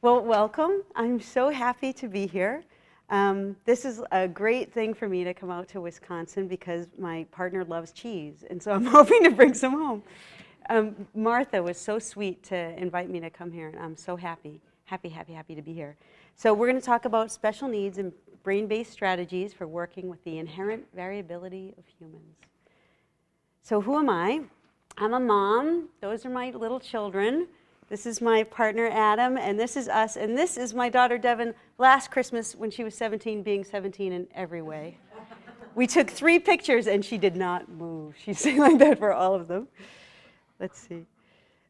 Well, welcome. I'm so happy to be here. This is a great thing for me to come out to Wisconsin because my partner loves cheese, and so I'm hoping to bring some home. Martha was so sweet to invite me to come here, and I'm so happy to be here. So we're going to talk about special needs and brain-based strategies for working with the inherent variability of humans. So who am I? I'm a mom. Those are my little children. This is my partner, Adam, and this is us. And this is my daughter, Devin, last Christmas when she was 17, being 17 in every way. We took 3 pictures, and she did not move. She's sitting like that for all of them. Let's see.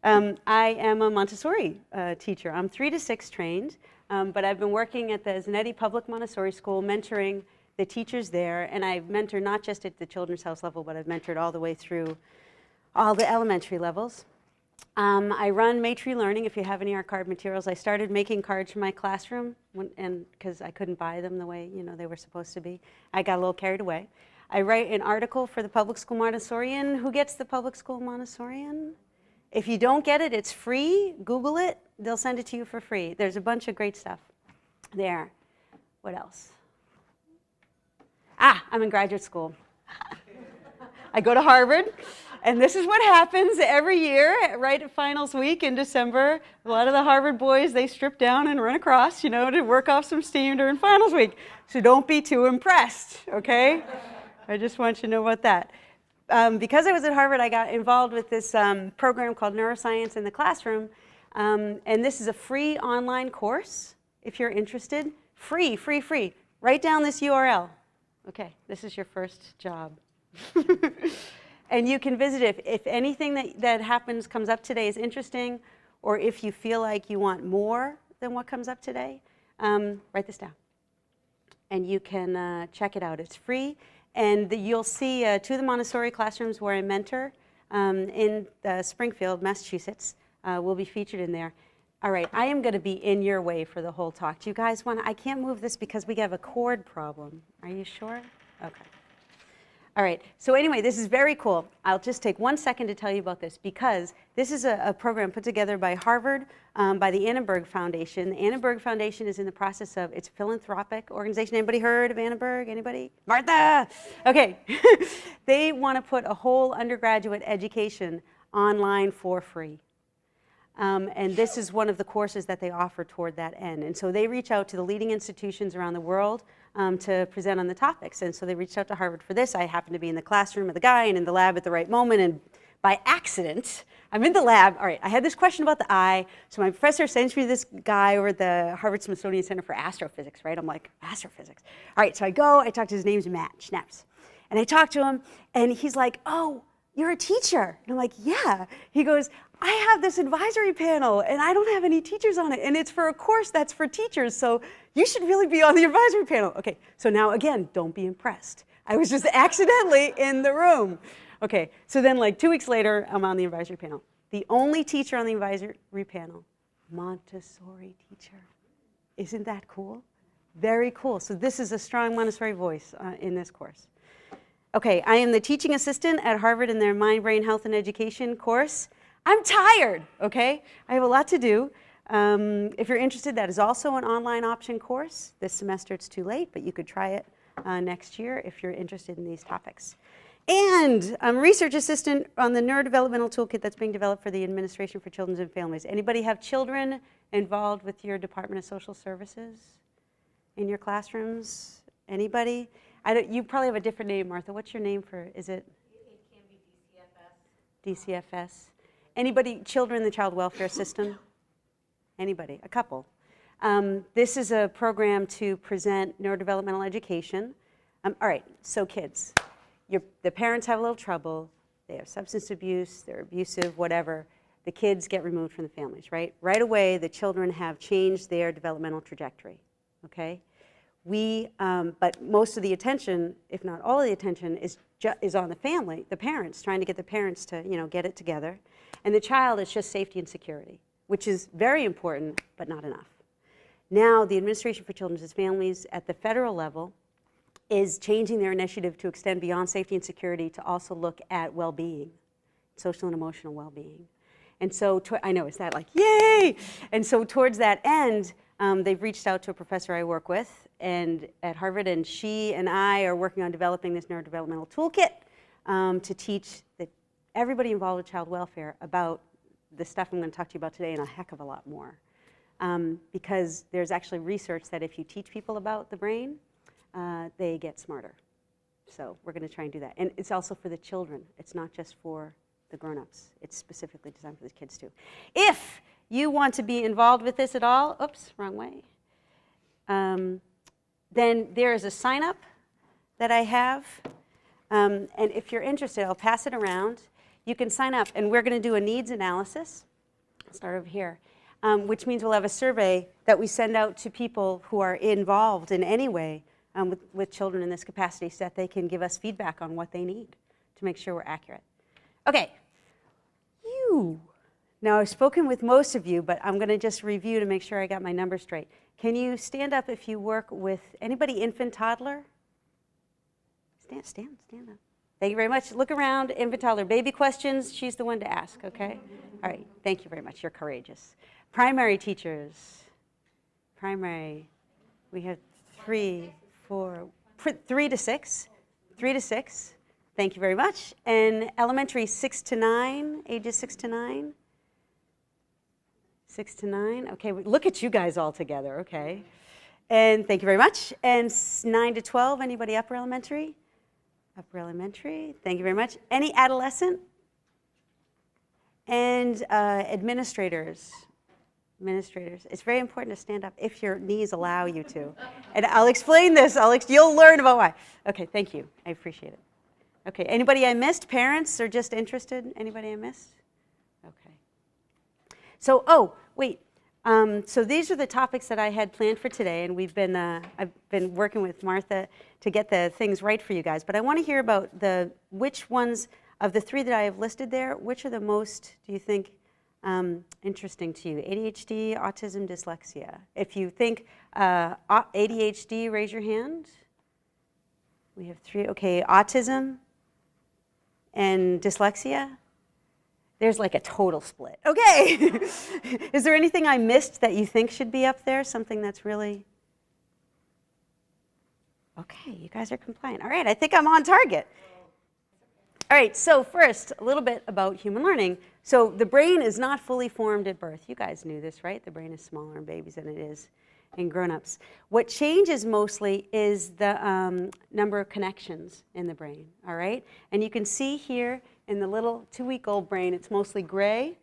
I am a Montessori teacher. I'm 3 to 6 trained, but I've been working at the Zanetti Public Montessori School, mentoring the teachers there. And I've mentored not just at the Children's House level, but I've mentored all the way through all the elementary levels. I run Maitri Learning. If you have any archived materials, I started making cards for my classroom, and because I couldn't buy them the way they were supposed to be. I got a little carried away. I write an article for the Public School Montessorian. Who gets the Public School Montessorian? If you don't get it, it's free. Google it. They'll send it to you for free. There's a bunch of great stuff there. What else? I'm in graduate school. I go to Harvard. And this is what happens every year, right at finals week in December. A lot of the Harvard boys, they strip down and run across, to work off some steam during finals week. So don't be too impressed, okay? I just want you to know about that. Because I was at Harvard, I got involved with this program called Neuroscience in the Classroom. And this is a free online course, if you're interested. Free. Write down this URL. Okay, this is your first job. And you can visit it. If anything that happens comes up today is interesting, or if you feel like you want more than what comes up today, write this down. And you can check it out. It's free. And you'll see 2 of the Montessori classrooms where I mentor in Springfield, Massachusetts, will be featured in there. All right, I am going to be in your way for the whole talk. Do you guys want to? I can't move this because we have a cord problem. Are you sure? Okay. All right, so anyway, this is very cool. I'll just take 1 second to tell you about this because this is a program put together by Harvard, by the Annenberg Foundation. The Annenberg Foundation is in the process of, it's a philanthropic organization. Anybody heard of Annenberg? Anybody? Martha! Okay. They want to put a whole undergraduate education online for free. And this is one of the courses that they offer toward that end. And so they reach out to the leading institutions around the world to present on the topics. And so they reached out to Harvard for this. I happened to be in the classroom of the guy and in the lab at the right moment. And by accident, I'm in the lab. All right, I had this question about the eye. So my professor sends me this guy over at the Harvard Smithsonian Center for Astrophysics, right? I'm like, astrophysics. All right, so I go, I talk to his name's Matt Schnaps. And I talk to him, and he's like, oh, you're a teacher. And I'm like, yeah. He goes, I have this advisory panel, and I don't have any teachers on it, and it's for a course that's for teachers, so you should really be on the advisory panel. Okay, so now again, don't be impressed. I was just accidentally in the room. Okay, so then like 2 weeks later, I'm on the advisory panel. The only teacher on the advisory panel, Montessori teacher. Isn't that cool? Very cool. So this is a strong Montessori voice in this course. Okay, I am the teaching assistant at Harvard in their Mind, Brain, Health, and Education course. I'm tired, okay? I have a lot to do. If you're interested, that is also an online option course. This semester it's too late, but you could try it next year if you're interested in these topics. And I'm a research assistant on the neurodevelopmental toolkit that's being developed for the Administration for Children and Families. Anybody have children involved with your Department of Social Services in your classrooms? Anybody? You probably have a different name, Martha. What's your name for, is it? It can be DCFS. DCFS. Anybody, children in the child welfare system? Anybody? A couple. This is a program to present neurodevelopmental education. All right, so kids, the parents have a little trouble. They have substance abuse, they're abusive, whatever. The kids get removed from the families, right? Right away, the children have changed their developmental trajectory, okay? But most of the attention, if not all of the attention, is on the family, the parents, trying to get the parents to, get it together. And the child is just safety and security, which is very important, but not enough. Now, the Administration for Children and Families at the federal level is changing their initiative to extend beyond safety and security to also look at well-being, social and emotional well-being. And so, I know, is that like, yay? And so towards that end, they've reached out to a professor I work with and at Harvard, and she and I are working on developing this neurodevelopmental toolkit to teach everybody involved with child welfare about the stuff I'm going to talk to you about today and a heck of a lot more. Because there's actually research that if you teach people about the brain, they get smarter. So we're going to try and do that. And it's also for the children. It's not just for the grown-ups. It's specifically designed for the kids too. If you want to be involved with this at all, oops, wrong way, then there is a sign-up that I have. And if you're interested, I'll pass it around. You can sign up, and we're going to do a needs analysis. I'll start over here, which means we'll have a survey that we send out to people who are involved in any way with children in this capacity so that they can give us feedback on what they need to make sure we're accurate. Okay. Now, I've spoken with most of you, but I'm going to just review to make sure I got my numbers straight. Can you stand up if you work with anybody infant, toddler? Stand up. Thank you very much. Look around, infant, toddler. Baby questions, she's the one to ask, okay? All right, thank you very much. You're courageous. Primary teachers. Primary, we have 3 to 6. 3 to 6. Thank you very much. And elementary, 6 to 9, ages 6 to 9. 6 to 9. Okay, look at you guys all together, okay. And thank you very much. And 9 to 12, anybody upper elementary? Upper elementary, thank you very much. Any adolescent? And administrators. It's very important to stand up if your knees allow you to. And I'll explain this. You'll learn about why. Okay, thank you. I appreciate it. Okay, anybody I missed? Parents or just interested? Anybody I missed? Okay. So, wait. So these are the topics that I had planned for today, and I've been working with Martha to get the things right for you guys. But I want to hear about which ones of the 3 that I have listed there, which are the most, do you think, interesting to you? ADHD, autism, dyslexia. If you think ADHD, raise your hand. We have 3. Okay, autism and dyslexia. There's like a total split. Okay. Is there anything I missed that you think should be up there? Something that's really... Okay, you guys are compliant. All right, I think I'm on target. All right, so first, a little bit about human learning. So the brain is not fully formed at birth. You guys knew this, right? The brain is smaller in babies than it is in grown-ups. What changes mostly is the number of connections in the brain, all right? And you can see here in the little 2-week-old brain, it's mostly gray.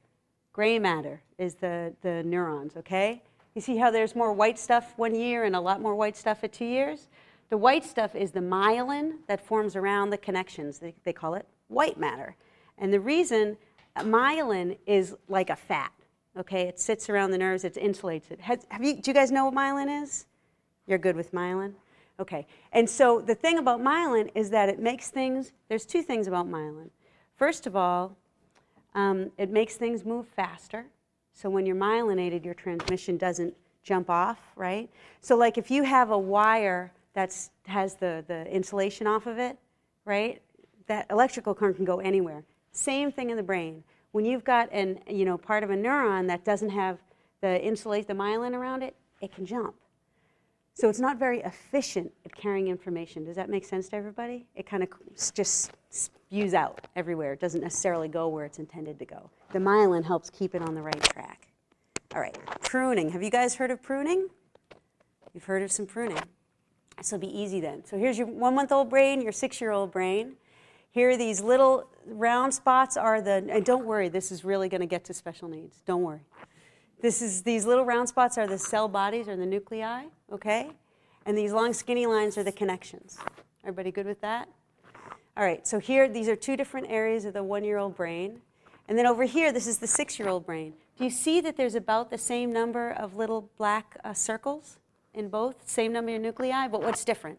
Gray matter is the neurons, okay? You see how there's more white stuff 1 year and a lot more white stuff at 2 years? The white stuff is the myelin that forms around the connections. They call it white matter. And the reason myelin is like a fat, okay? It sits around the nerves, it insulates it. Do you guys know what myelin is? You're good with myelin? Okay. And so the thing about myelin is that it makes things, there's 2 things about myelin. First of all, it makes things move faster. So when you're myelinated, your transmission doesn't jump off, right? So like if you have a wire that has the insulation off of it, right? That electrical current can go anywhere. Same thing in the brain. When you've got part of a neuron that doesn't have the myelin around it, it can jump. So it's not very efficient at carrying information. Does that make sense to everybody? It kind of just spews out everywhere. It doesn't necessarily go where it's intended to go. The myelin helps keep it on the right track. All right, pruning. Have you guys heard of pruning? You've heard of some pruning. This will be easy then. So here's your 1-month-old brain, your 6-year-old brain. Here are these little round spots and don't worry, this is really going to get to special needs. Don't worry. These little round spots are the cell bodies or the nuclei, okay? And these long skinny lines are the connections. Everybody good with that? All right, so here, these are 2 different areas of the 1-year-old brain. And then over here, this is the 6-year-old brain. Do you see that there's about the same number of little black circles in both? Same number of nuclei, but what's different?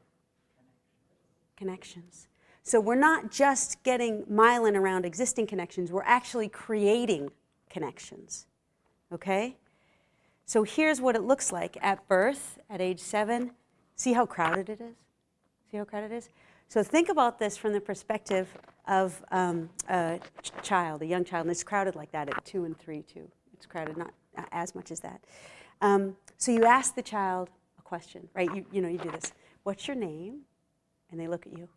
Connections. So we're not just getting myelin around existing connections, we're actually creating connections, okay? So here's what it looks like at birth, at age 7. See how crowded it is? See how crowded it is? So think about this from the perspective of a child, a young child, and it's crowded like that at 2 and 3 too. It's crowded, not as much as that. So you ask the child a question, right? You do this. What's your name? And they look at you.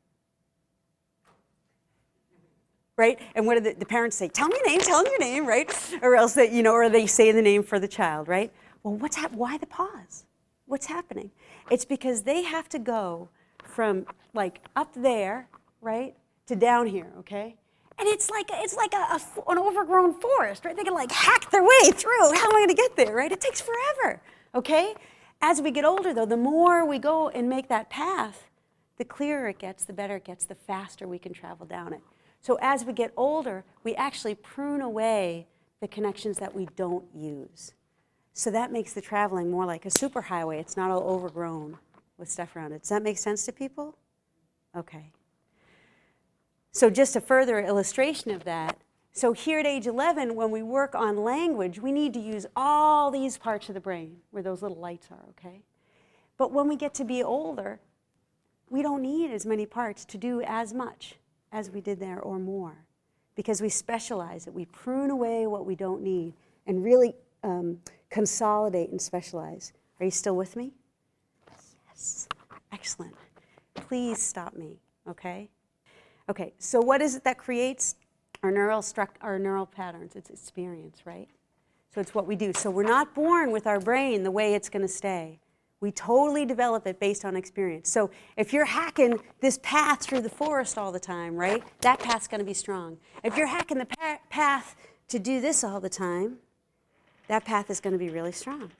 Right? And what do the parents say? Tell them your name, right? Or else or they say the name for the child, right? Well, why the pause? What's happening? It's because they have to go from like up there, right, to down here, okay? And it's like an overgrown forest, right? They can like hack their way through. How am I going to get there, right? It takes forever, okay? As we get older, though, the more we go and make that path, the clearer it gets, the better it gets, the faster we can travel down it. So as we get older, we actually prune away the connections that we don't use. So that makes the traveling more like a superhighway. It's not all overgrown with stuff around it. Does that make sense to people? Okay. So just a further illustration of that, so here at age 11, when we work on language, we need to use all these parts of the brain where those little lights are, okay? But when we get to be older, we don't need as many parts to do as much as we did there or more, because we specialize it. We prune away what we don't need and really consolidate and specialize. Are you still with me? Yes. Excellent. Please stop me, okay? Okay, so what is it that creates our neural patterns? It's experience, right? So it's what we do. So we're not born with our brain the way it's going to stay. We totally develop it based on experience. So if you're hacking this path through the forest all the time, right, that path's going to be strong. If you're hacking the path to do this all the time, that path is going to be really strong,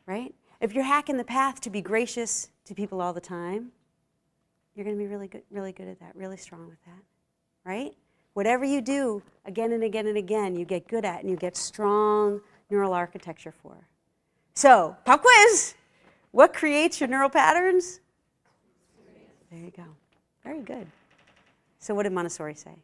right? If you're hacking the path to be gracious to people all the time, you're going to be really good at that, really strong with that, right? Whatever you do again and again and again, you get good at and you get strong neural architecture for. So, pop quiz. What creates your neural patterns? There you go. Very good. So what did Montessori say?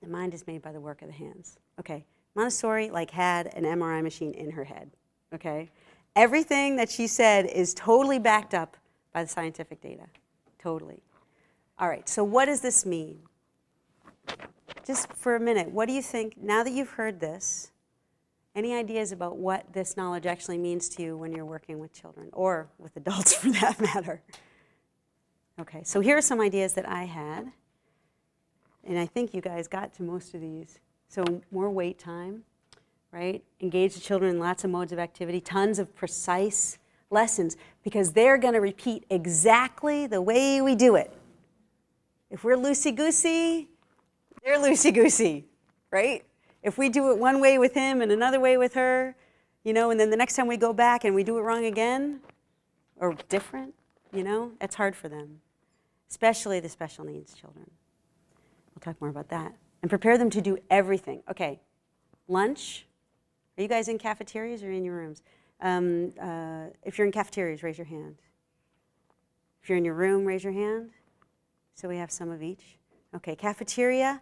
The mind is made by the work of the hands. Okay. Montessori had an MRI machine in her head. Okay. Everything that she said is totally backed up by the scientific data. Totally. All right. So what does this mean? Just for a minute, what do you think, now that you've heard this, any ideas about what this knowledge actually means to you when you're working with children, or with adults for that matter? Okay, so here are some ideas that I had, and I think you guys got to most of these. So more wait time, right? Engage the children in lots of modes of activity, tons of precise lessons, because they're going to repeat exactly the way we do it. If we're loosey-goosey, they're loosey-goosey, right? If we do it one way with him and another way with her, and then the next time we go back and we do it wrong again, or different, that's hard for them, especially the special needs children. We'll talk more about that. And prepare them to do everything. Okay, lunch. Are you guys in cafeterias or in your rooms? If you're in cafeterias, raise your hand. If you're in your room, raise your hand. So we have some of each. Okay, cafeteria.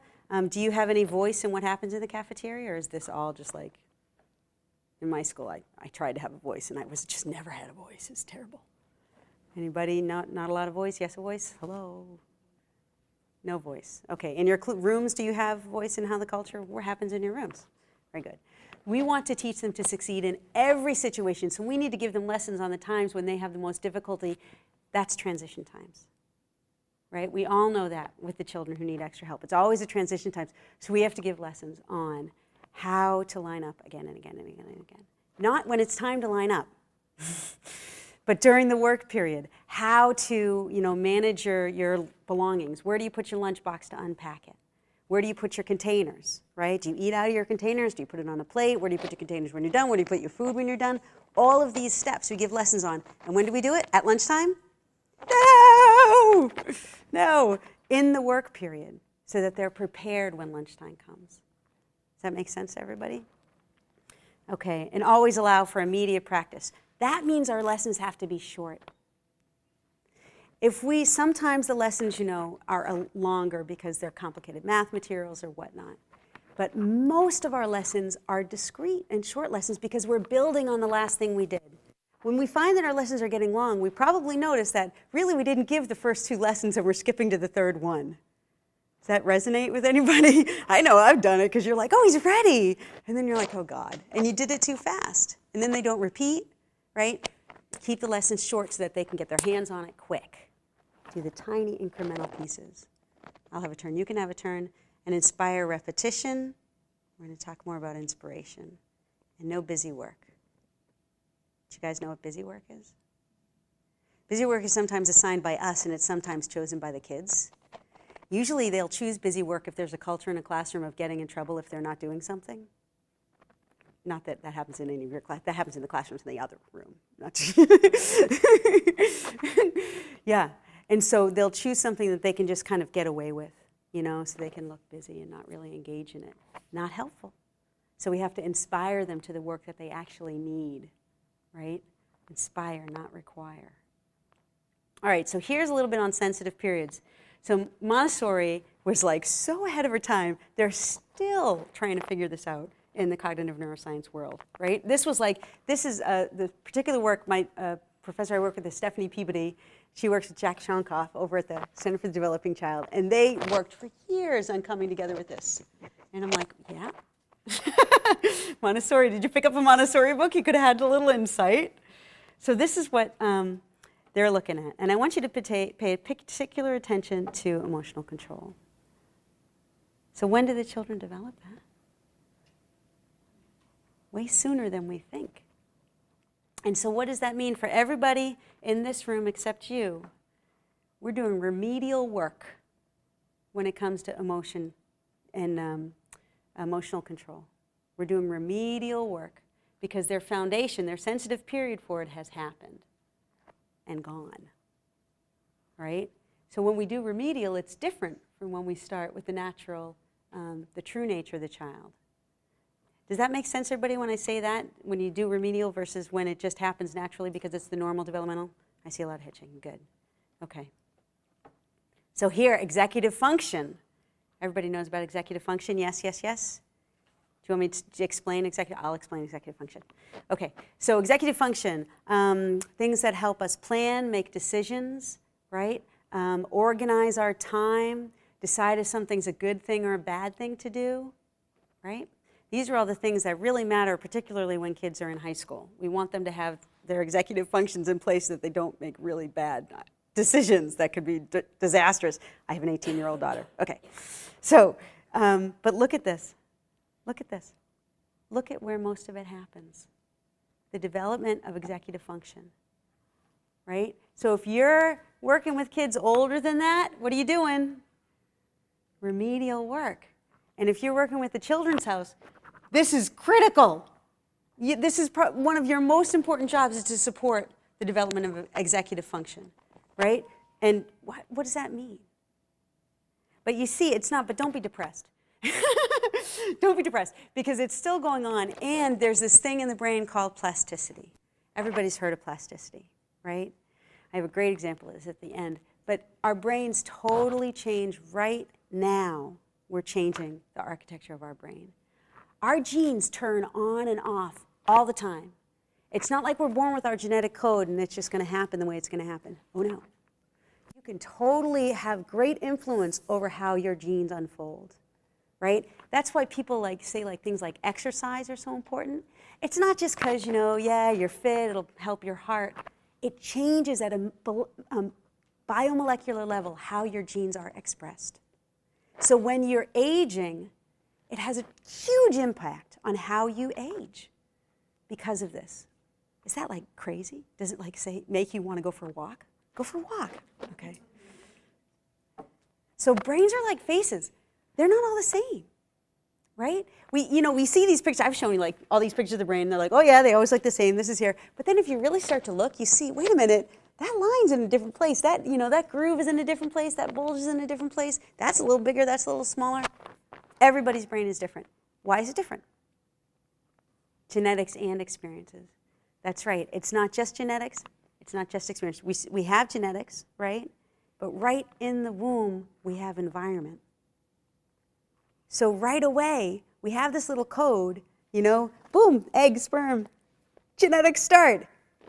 Do you have any voice in what happens in the cafeteria, or is this all just like, in my school, I tried to have a voice, and I just never had a voice. It's terrible. Anybody, not a lot of voice? Yes, a voice? Hello? No voice. Okay, in your rooms, do you have voice in how the culture, what happens in your rooms? Very good. We want to teach them to succeed in every situation, so we need to give them lessons on the times when they have the most difficulty. That's transition times. Right? We all know that with the children who need extra help. It's always a transition times. So we have to give lessons on how to line up again and again and again and again. Not when it's time to line up, but during the work period. How to, manage your belongings. Where do you put your lunchbox to unpack it? Where do you put your containers, right? Do you eat out of your containers? Do you put it on a plate? Where do you put your containers when you're done? Where do you put your food when you're done? All of these steps we give lessons on. And when do we do it? At lunchtime? No, in the work period, so that they're prepared when lunchtime comes. Does that make sense to everybody? Okay, and always allow for immediate practice. That means our lessons have to be short. Sometimes the lessons, are longer because they're complicated math materials or whatnot. But most of our lessons are discrete and short lessons because we're building on the last thing we did. When we find that our lessons are getting long, we probably notice that really we didn't give the first 2 lessons and we're skipping to the third one. Does that resonate with anybody? I know I've done it because you're like, oh, he's ready. And then you're like, oh, God. And you did it too fast. And then they don't repeat, right? Keep the lessons short so that they can get their hands on it quick. Do the tiny incremental pieces. I'll have a turn. You can have a turn. And inspire repetition. We're going to talk more about inspiration. And no busy work. Do you guys know what busy work is? Busy work is sometimes assigned by us, and it's sometimes chosen by the kids. Usually they'll choose busy work if there's a culture in a classroom of getting in trouble if they're not doing something. Not that that happens in any of your class. That happens in the classrooms in the other room. Yeah, and so they'll choose something that they can just kind of get away with, you know, so they can look busy and not really engage in it. Not helpful. So we have to inspire them to the work that they actually need, right? Inspire, not require. All right, so here's a little bit on sensitive periods. So Montessori was like so ahead of her time. They're still trying to figure this out in the cognitive neuroscience world, right? This is the particular work, my professor I work with is Stephanie Peabody. She works with Jack Shonkoff over at the Center for the Developing Child. And they worked for years on coming together with this. And I'm like, yeah. Montessori, did you pick up a Montessori book? You could have had a little insight. So this is what they're looking at. And I want you to pay particular attention to emotional control. So when do the children develop that? Way sooner than we think. And so what does that mean for everybody in this room except you? We're doing remedial work when it comes to emotion and emotional control. We're doing remedial work because their foundation, their sensitive period for it has happened and gone, right? So when we do remedial, it's different from when we start with the natural, the true nature of the child. Does that make sense, everybody, when I say that? When you do remedial versus when it just happens naturally because it's the normal developmental? I see a lot of hitching. Good. Okay. So here, executive function. Everybody knows about executive function? Yes, yes, yes? Do you want me to explain executive? I'll explain executive function. Okay, so executive function, things that help us plan, make decisions, right? Organize our time, decide if something's a good thing or a bad thing to do, right? These are all the things that really matter, particularly when kids are in high school. We want them to have their executive functions in place so that they don't make really bad decisions that could be disastrous. I have an 18-year-old daughter. Okay, so, but look at this. Look at this. Look at where most of it happens. The development of executive function, right? So if you're working with kids older than that, what are you doing? Remedial work. And if you're working with the Children's House, this is critical. This is one of your most important jobs is to support the development of executive function, right? And what does that mean? But you see, it's not, but don't be depressed. Don't be depressed, because it's still going on, and there's this thing in the brain called plasticity. Everybody's heard of plasticity, right? I have a great example of this at the end. But our brains totally change right now. We're changing the architecture of our brain. Our genes turn on and off all the time. It's not like we're born with our genetic code and it's just going to happen the way it's going to happen. Oh, no. You can totally have great influence over how your genes unfold. Right? That's why people say things like exercise are so important. It's not just because, yeah, you're fit, it'll help your heart. It changes at a biomolecular level how your genes are expressed. So when you're aging, it has a huge impact on how you age because of this. Is that crazy? Does it make you want to go for a walk? Go for a walk. Okay. So brains are like faces. They're not all the same, right? We see these pictures. I've shown you all these pictures of the brain. And they're like, oh yeah, they always look the same. This is here. But then if you really start to look, you see, wait a minute, that line's in a different place. That that groove is in a different place. That bulge is in a different place. That's a little bigger. That's a little smaller. Everybody's brain is different. Why is it different? Genetics and experiences. That's right. It's not just genetics. It's not just experience. We have genetics, right? But right in the womb, we have environment. So right away, we have this little code, boom, egg, sperm, genetics start.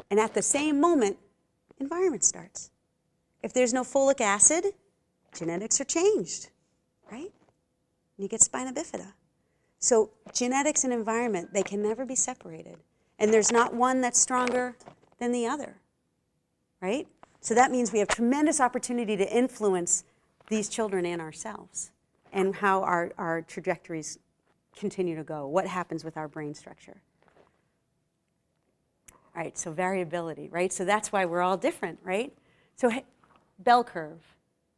And at the same moment, environment starts. If there's no folic acid, genetics are changed. right? You get spina bifida. So genetics and environment, they can never be separated. And there's not one that's stronger than the other, right? So that means we have tremendous opportunity to influence these children and ourselves and how our trajectories continue to go, what happens with our brain structure. All right, so variability, right? So that's why we're all different, right? So bell curve.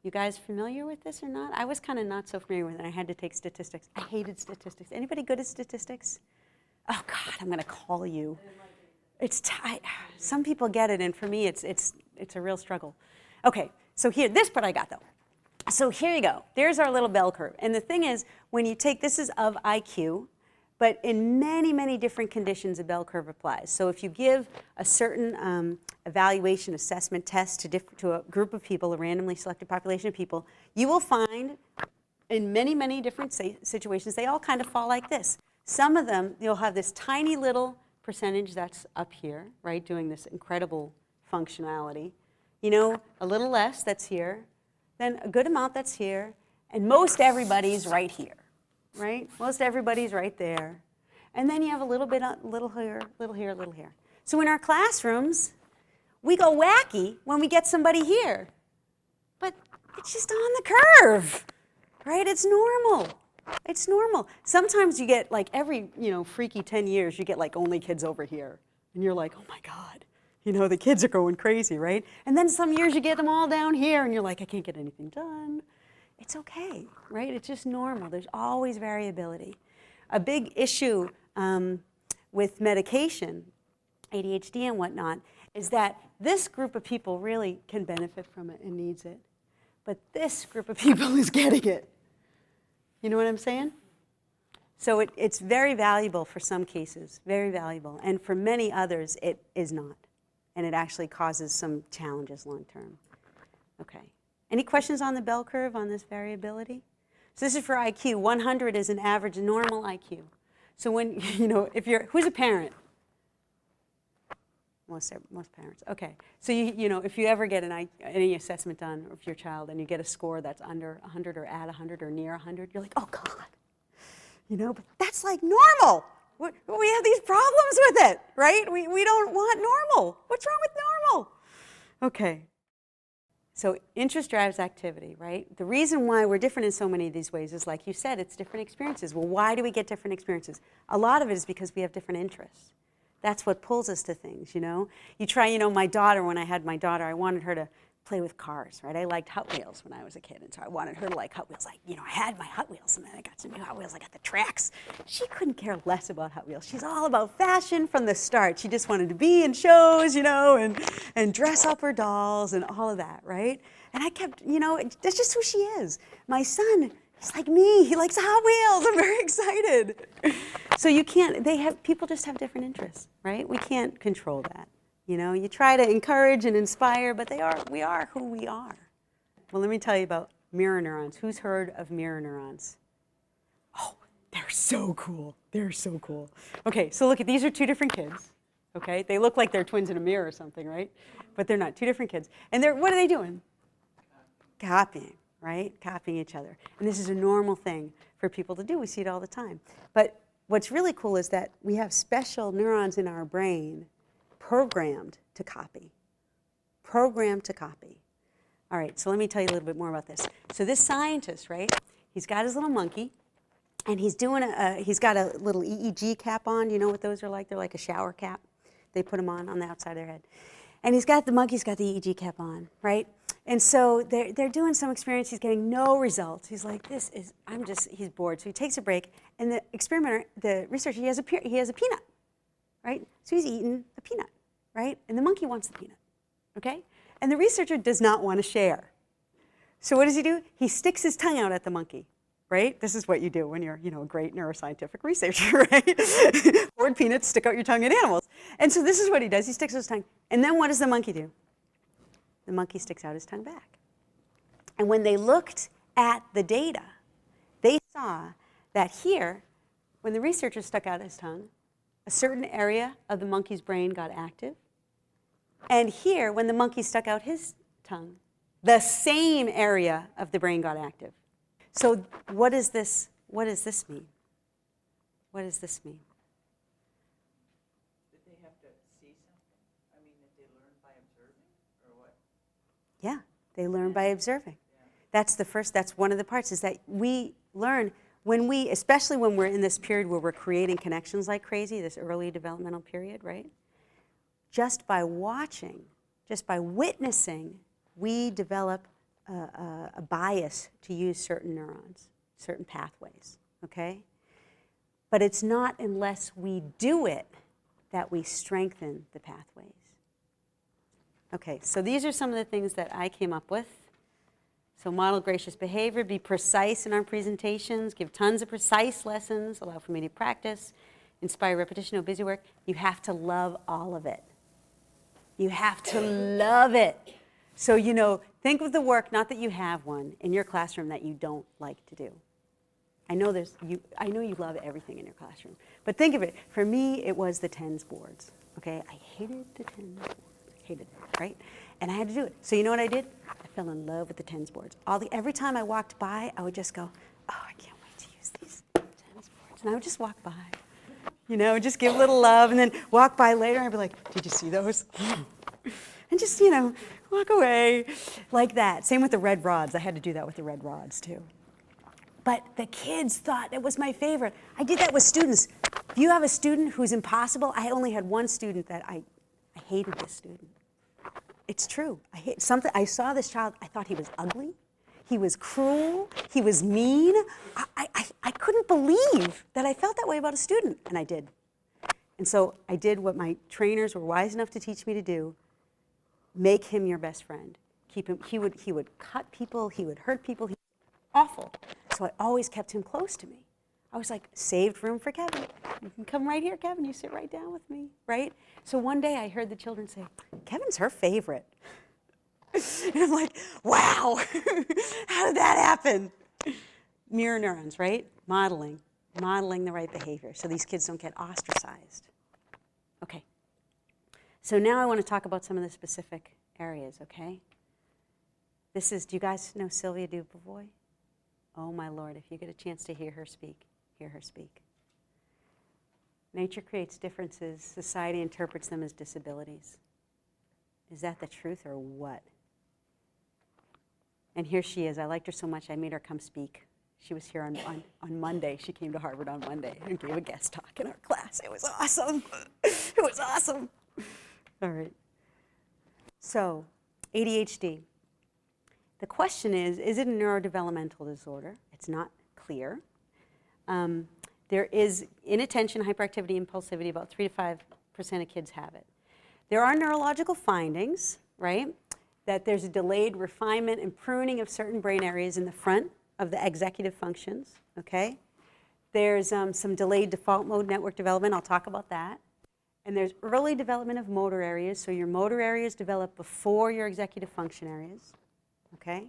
You guys familiar with this or not? I was kind of not so familiar with it. I had to take statistics. I hated statistics. Anybody good at statistics? Oh God, I'm going to call you. Some people get it, and for me, it's a real struggle. Okay, so here, this part I got though. So here you go. There's our little bell curve. And the thing is, when you take, this is of IQ, but in many, many different conditions, a bell curve applies. So if you give a certain evaluation assessment test to a group of people, a randomly selected population of people, you will find in many, many different situations, they all kind of fall like this. Some of them, you'll have this tiny little percentage that's up here, right, doing this incredible functionality. You know, a little less that's here, then a good amount that's here, and most everybody's right here, right? Most everybody's right there. And then you have a little bit, little here, little here, little here. So in our classrooms, we go wacky when we get somebody here. But it's just on the curve, right? It's normal. It's normal. Sometimes you get like every, freaky 10 years, you get like only kids over here. And you're like, oh my God, the kids are going crazy, right? And then some years you get them all down here and you're like, I can't get anything done. It's okay, right? It's just normal. There's always variability. A big issue with medication, ADHD and whatnot, is that this group of people really can benefit from it and needs it. But this group of people is getting it. You know what I'm saying? So it's very valuable for some cases, very valuable. And for many others, it is not. And it actually causes some challenges long term. Okay. Any questions on the bell curve on this variability? So this is for IQ. 100 is an average normal IQ. So when, who's a parent? Most parents. Okay. So if you ever get any assessment done of your child and you get a score that's under 100 or at 100 or near 100, you're like, oh God. But that's like normal. We have these problems with it, right? We don't want normal. What's wrong with normal? Okay. So interest drives activity, right? The reason why we're different in so many of these ways is, like you said, it's different experiences. Well, why do we get different experiences? A lot of it is because we have different interests. That's what pulls us to things, You try, my daughter, when I had my daughter, I wanted her to play with cars, right? I liked Hot Wheels when I was a kid, and so I wanted her to like Hot Wheels. Like, I had my Hot Wheels, and then I got some new Hot Wheels. I got the tracks. She couldn't care less about Hot Wheels. She's all about fashion from the start. She just wanted to be in shows, and dress up her dolls and all of that, right? And I kept, that's just who she is. My son, he's like me. He likes Hot Wheels. I'm very excited. So people just have different interests, right? We can't control that. You try to encourage and inspire, but we are who we are. Well, let me tell you about mirror neurons. Who's heard of mirror neurons? Oh, they're so cool. They're so cool. Okay, so look, these are two different kids. Okay, they look like they're twins in a mirror or something, right? But they're not. Two different kids. And what are they doing? Copying, right? Copying each other. And this is a normal thing for people to do. We see it all the time. But what's really cool is that we have special neurons in our brain programmed to copy. Programmed to copy. All right, so let me tell you a little bit more about this. So this scientist, right, he's got his little monkey, and he's got a little EEG cap on. You know what those are like? They're like a shower cap. They put them on the outside of their head. And the monkey's got the EEG cap on, right? And so they're doing some experiments. He's getting no results. He's like, he's bored. So he takes a break, and the researcher, he has a peanut, right? So he's eating the peanut, right? And the monkey wants the peanut, okay? And the researcher does not want to share. So what does he do? He sticks his tongue out at the monkey, right? This is what you do when you're, a great neuroscientific researcher, right? Bored peanuts, stick out your tongue at animals. And so this is what he does. He sticks his tongue. And then what does the monkey do? The monkey sticks out his tongue back. And when they looked at the data, they saw that here, when the researcher stuck out his tongue, a certain area of the monkey's brain got active. And here, when the monkey stuck out his tongue, the same area of the brain got active. So what does this mean? What does this mean? That they have to see something? I mean, that they learn by observing, or what? Yeah, they learn by observing. That's one of the parts, is that we learn especially when we're in this period where we're creating connections like crazy, this early developmental period, right? Just by watching, just by witnessing, we develop a bias to use certain neurons, certain pathways, okay? But it's not unless we do it that we strengthen the pathways. Okay, so these are some of the things that I came up with. So model gracious behavior, be precise in our presentations, give tons of precise lessons, allow for immediate practice, inspire repetition, no busy work. You have to love all of it. You have to love it. So, think of the work, not that you have one, in your classroom that you don't like to do. I know you love everything in your classroom. But think of it. For me, it was the tens boards. Okay? I hated the tens boards. Hated it, right? And I had to do it. So you know what I did? I fell in love with the tens boards. Every time I walked by, I would just go, oh, I can't wait to use these tens boards. And I would just walk by. Just give a little love, and then walk by later, and I'd be like, did you see those? And just, walk away like that. Same with the red rods. I had to do that with the red rods, too. But the kids thought it was my favorite. I did that with students. If you have a student who's impossible, I only had one student that I hated this student. It's true. I saw this child, I thought he was ugly. He was cruel. He was mean. I couldn't believe that I felt that way about a student, and I did. And so I did what my trainers were wise enough to teach me to do. Make him your best friend. Keep him. He would cut people. He would hurt people. He was awful. So I always kept him close to me. I was like, saved room for Kevin. You can come right here, Kevin. You sit right down with me, right? So one day I heard the children say, Kevin's her favorite. And I'm like, wow, how did that happen? Mirror neurons, right? Modeling the right behavior so these kids don't get ostracized. Okay. So now I want to talk about some of the specific areas, okay? Do you guys know Sylvia Dubovoy? Oh my Lord, if you get a chance to hear her speak, hear her speak. Nature creates differences. Society interprets them as disabilities. Is that the truth or what? And here she is. I liked her so much I made her come speak. She was here on Monday. She came to Harvard on Monday and gave a guest talk in our class. It was awesome. It was awesome. All right. So, ADHD. The question is it a neurodevelopmental disorder? It's not clear. There is inattention, hyperactivity, impulsivity. About 3 to 5% of kids have it. There are neurological findings, right? That there's a delayed refinement and pruning of certain brain areas in the front of the executive functions, okay? There's some delayed default mode network development. I'll talk about that. And there's early development of motor areas. So your motor areas develop before your executive function areas, okay?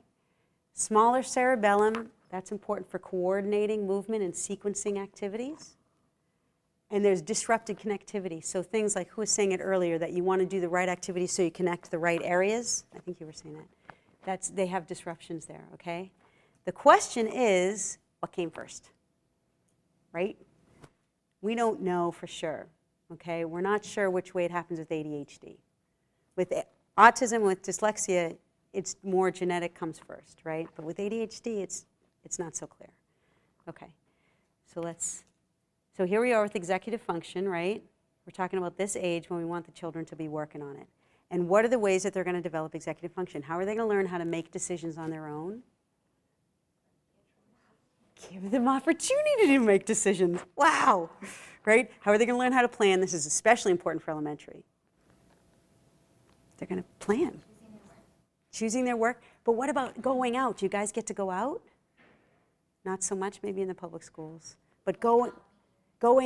Smaller cerebellum, that's important for coordinating movement and sequencing activities. And there's disrupted connectivity. So things like, who was saying it earlier, that you want to do the right activity so you connect the right areas? I think you were saying that. They have disruptions there, okay? The question is, what came first, right? We don't know for sure, okay? We're not sure which way it happens with ADHD. With autism, with dyslexia, it's more genetic comes first, right? But with ADHD, it's not so clear. Okay, so here we are with executive function, right? We're talking about this age when we want the children to be working on it. And what are the ways that they're going to develop executive function? How are they going to learn how to make decisions on their own? Give them opportunity to make decisions. Wow, right? How are they going to learn how to plan? This is especially important for elementary. They're going to plan. Choosing their work. But what about going out? Do you guys get to go out? Not so much maybe in the public schools. But going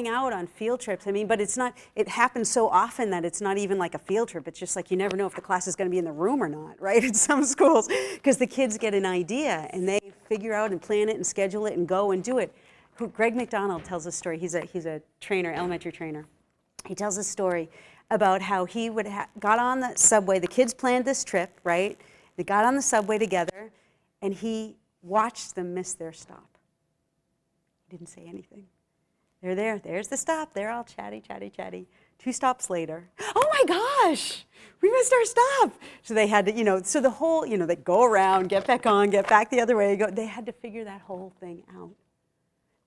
out on field trips, but it's not, it happens so often that it's not even like a field trip. It's just like you never know if the class is going to be in the room or not, right? In some schools, because the kids get an idea and they figure out and plan it and schedule it and go and do it. Greg McDonald tells a story. He's a trainer, elementary trainer. He tells a story about how he got on the subway. The kids planned this trip, right? They got on the subway together, and he Watch them miss their stop. He didn't say anything. They're there. There's the stop. They're all chatty, chatty, chatty. 2 stops later. Oh my gosh, we missed our stop. So they had to, so the whole, they go around, get back on, get back the other way. They had to figure that whole thing out.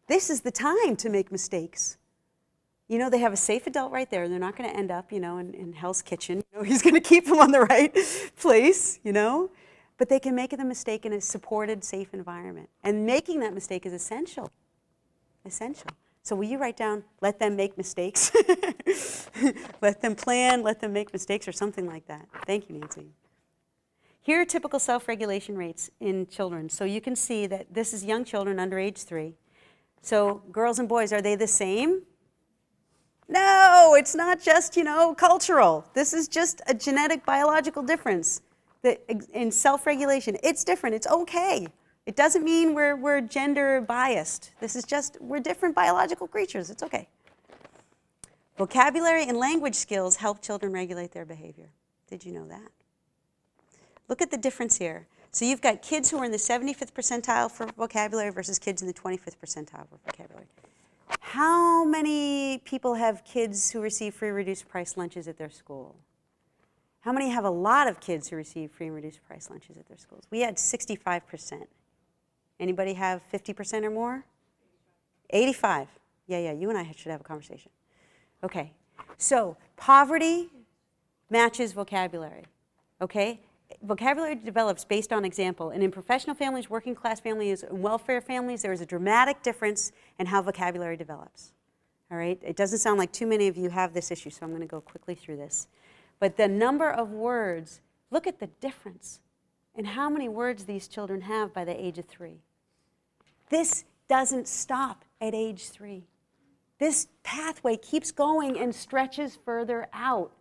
This is the time to make mistakes. They have a safe adult right there. They're not going to end up, in Hell's Kitchen. He's going to keep them on the right place, But they can make the mistake in a supported, safe environment. And making that mistake is essential. Essential. So will you write down, let them make mistakes? Let them plan, let them make mistakes, or something like that. Thank you, Nancy. Here are typical self-regulation rates in children. So you can see that this is young children under age 3. So girls and boys, are they the same? No, it's not just, cultural. This is just a genetic biological difference in self-regulation. It's different. It's okay. It doesn't mean we're gender biased. This is just, we're different biological creatures. It's okay. Vocabulary and language skills help children regulate their behavior. Did you know that? Look at the difference here. So you've got kids who are in the 75th percentile for vocabulary versus kids in the 25th percentile for vocabulary. How many people have kids who receive free reduced price lunches at their school? How many have a lot of kids who receive free and reduced price lunches at their schools? We had 65%. Anybody have 50% or more? 85. Yeah, you and I should have a conversation. Okay, so poverty matches vocabulary, okay? Vocabulary develops based on example, and in professional families, working class families, and welfare families, there is a dramatic difference in how vocabulary develops, all right? It doesn't sound like too many of you have this issue, so I'm going to go quickly through this. But the number of words, look at the difference in how many words these children have by the age of 3. This doesn't stop at age 3. This pathway keeps going and stretches further out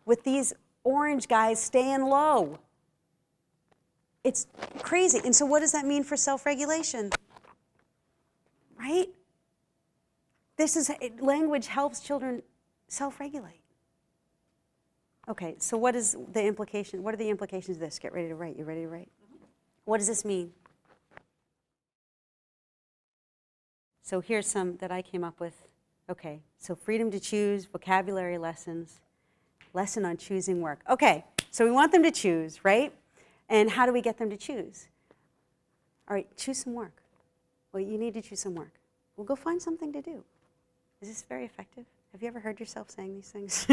with these orange guys staying low. It's crazy. And so what does that mean for self-regulation? Right? Language helps children self-regulate. Okay, so what is the implication? What are the implications of this? Get ready to write. You ready to write? What does this mean? So here's some that I came up with. Okay, so freedom to choose, vocabulary lessons, lesson on choosing work. Okay, so we want them to choose, right? And how do we get them to choose? All right, choose some work. Well, you need to choose some work. Well, go find something to do. Is this very effective? Have you ever heard yourself saying these things?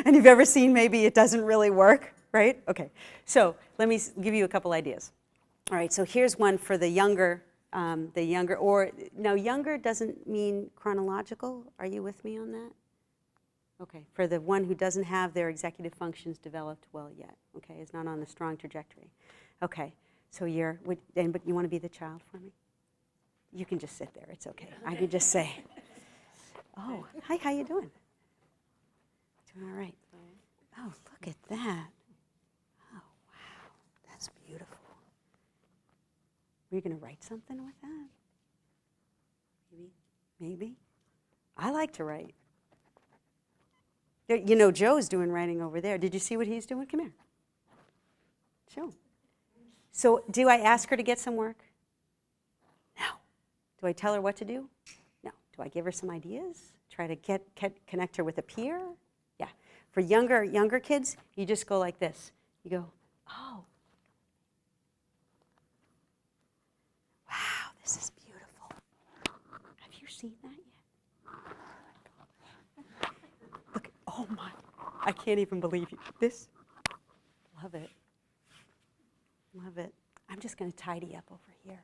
And you've ever seen maybe it doesn't really work, right? Okay, so let me give you a couple ideas. All right, so here's one for the younger, now younger doesn't mean chronological. Are you with me on that? Okay, for the one who doesn't have their executive functions developed well yet, okay, is not on a strong trajectory. Okay, so but you want to be the child for me? You can just sit there, it's okay. I could just say, oh, hi, how you doing? Doing all right. Oh, look at that. Oh, wow, that's beautiful. Were you going to write something with that? Maybe. I like to write. Joe's doing writing over there. Did you see what he's doing? Come here. Show him. So do I ask her to get some work? No. Do I tell her what to do? No. Do I give her some ideas? Try to connect her with a peer? Yeah. For younger kids, you just go like this. You go, oh. Wow, this is beautiful. Have you seen that yet? Look, oh my, I can't even believe you. This, love it. Love it. I'm just going to tidy up over here.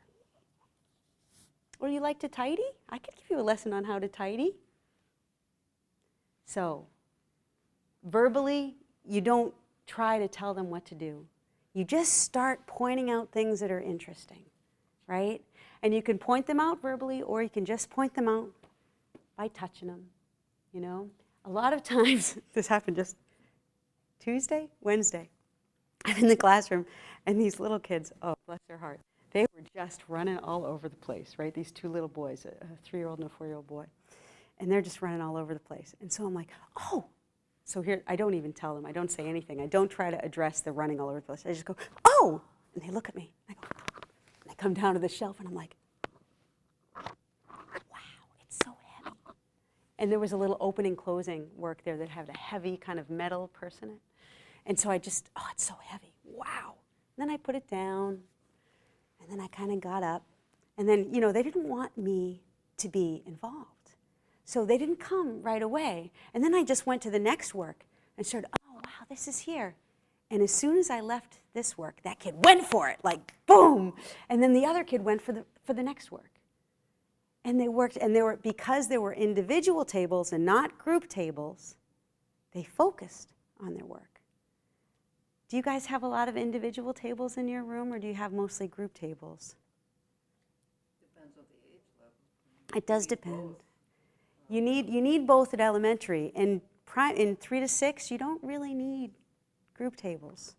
Or you like to tidy? I could give you a lesson on how to tidy. So, verbally, you don't try to tell them what to do. You just start pointing out things that are interesting, right? And you can point them out verbally, or you can just point them out by touching them, A lot of times, this happened just Tuesday, Wednesday. I'm in the classroom, and these little kids, oh, bless their heart, they were just running all over the place, right? These 2 little boys, a 3-year-old and a 4-year-old boy. And they're just running all over the place. And so I'm like, oh. So here, I don't even tell them. I don't say anything. I don't try to address the running all over the place. I just go, oh. And they look at me. And I go, and I come down to the shelf and I'm like, wow, it's so heavy. And there was a little opening closing work there that had a heavy kind of metal person in it. And so I just, oh, it's so heavy, wow. And then I put it down, and then I kind of got up. And then, you know, they didn't want me to be involved. So they didn't come right away. And then I just went to the next work and started, oh, wow, this is here. And as soon as I left this work, that kid went for it, like boom. And then the other kid went for the next work. And they worked, and because there were individual tables and not group tables, they focused on their work. Do you guys have a lot of individual tables in your room, or do you have mostly group tables? Depends on the age level. It does depend. You need both at elementary. In 3 to 6, you don't really need group tables.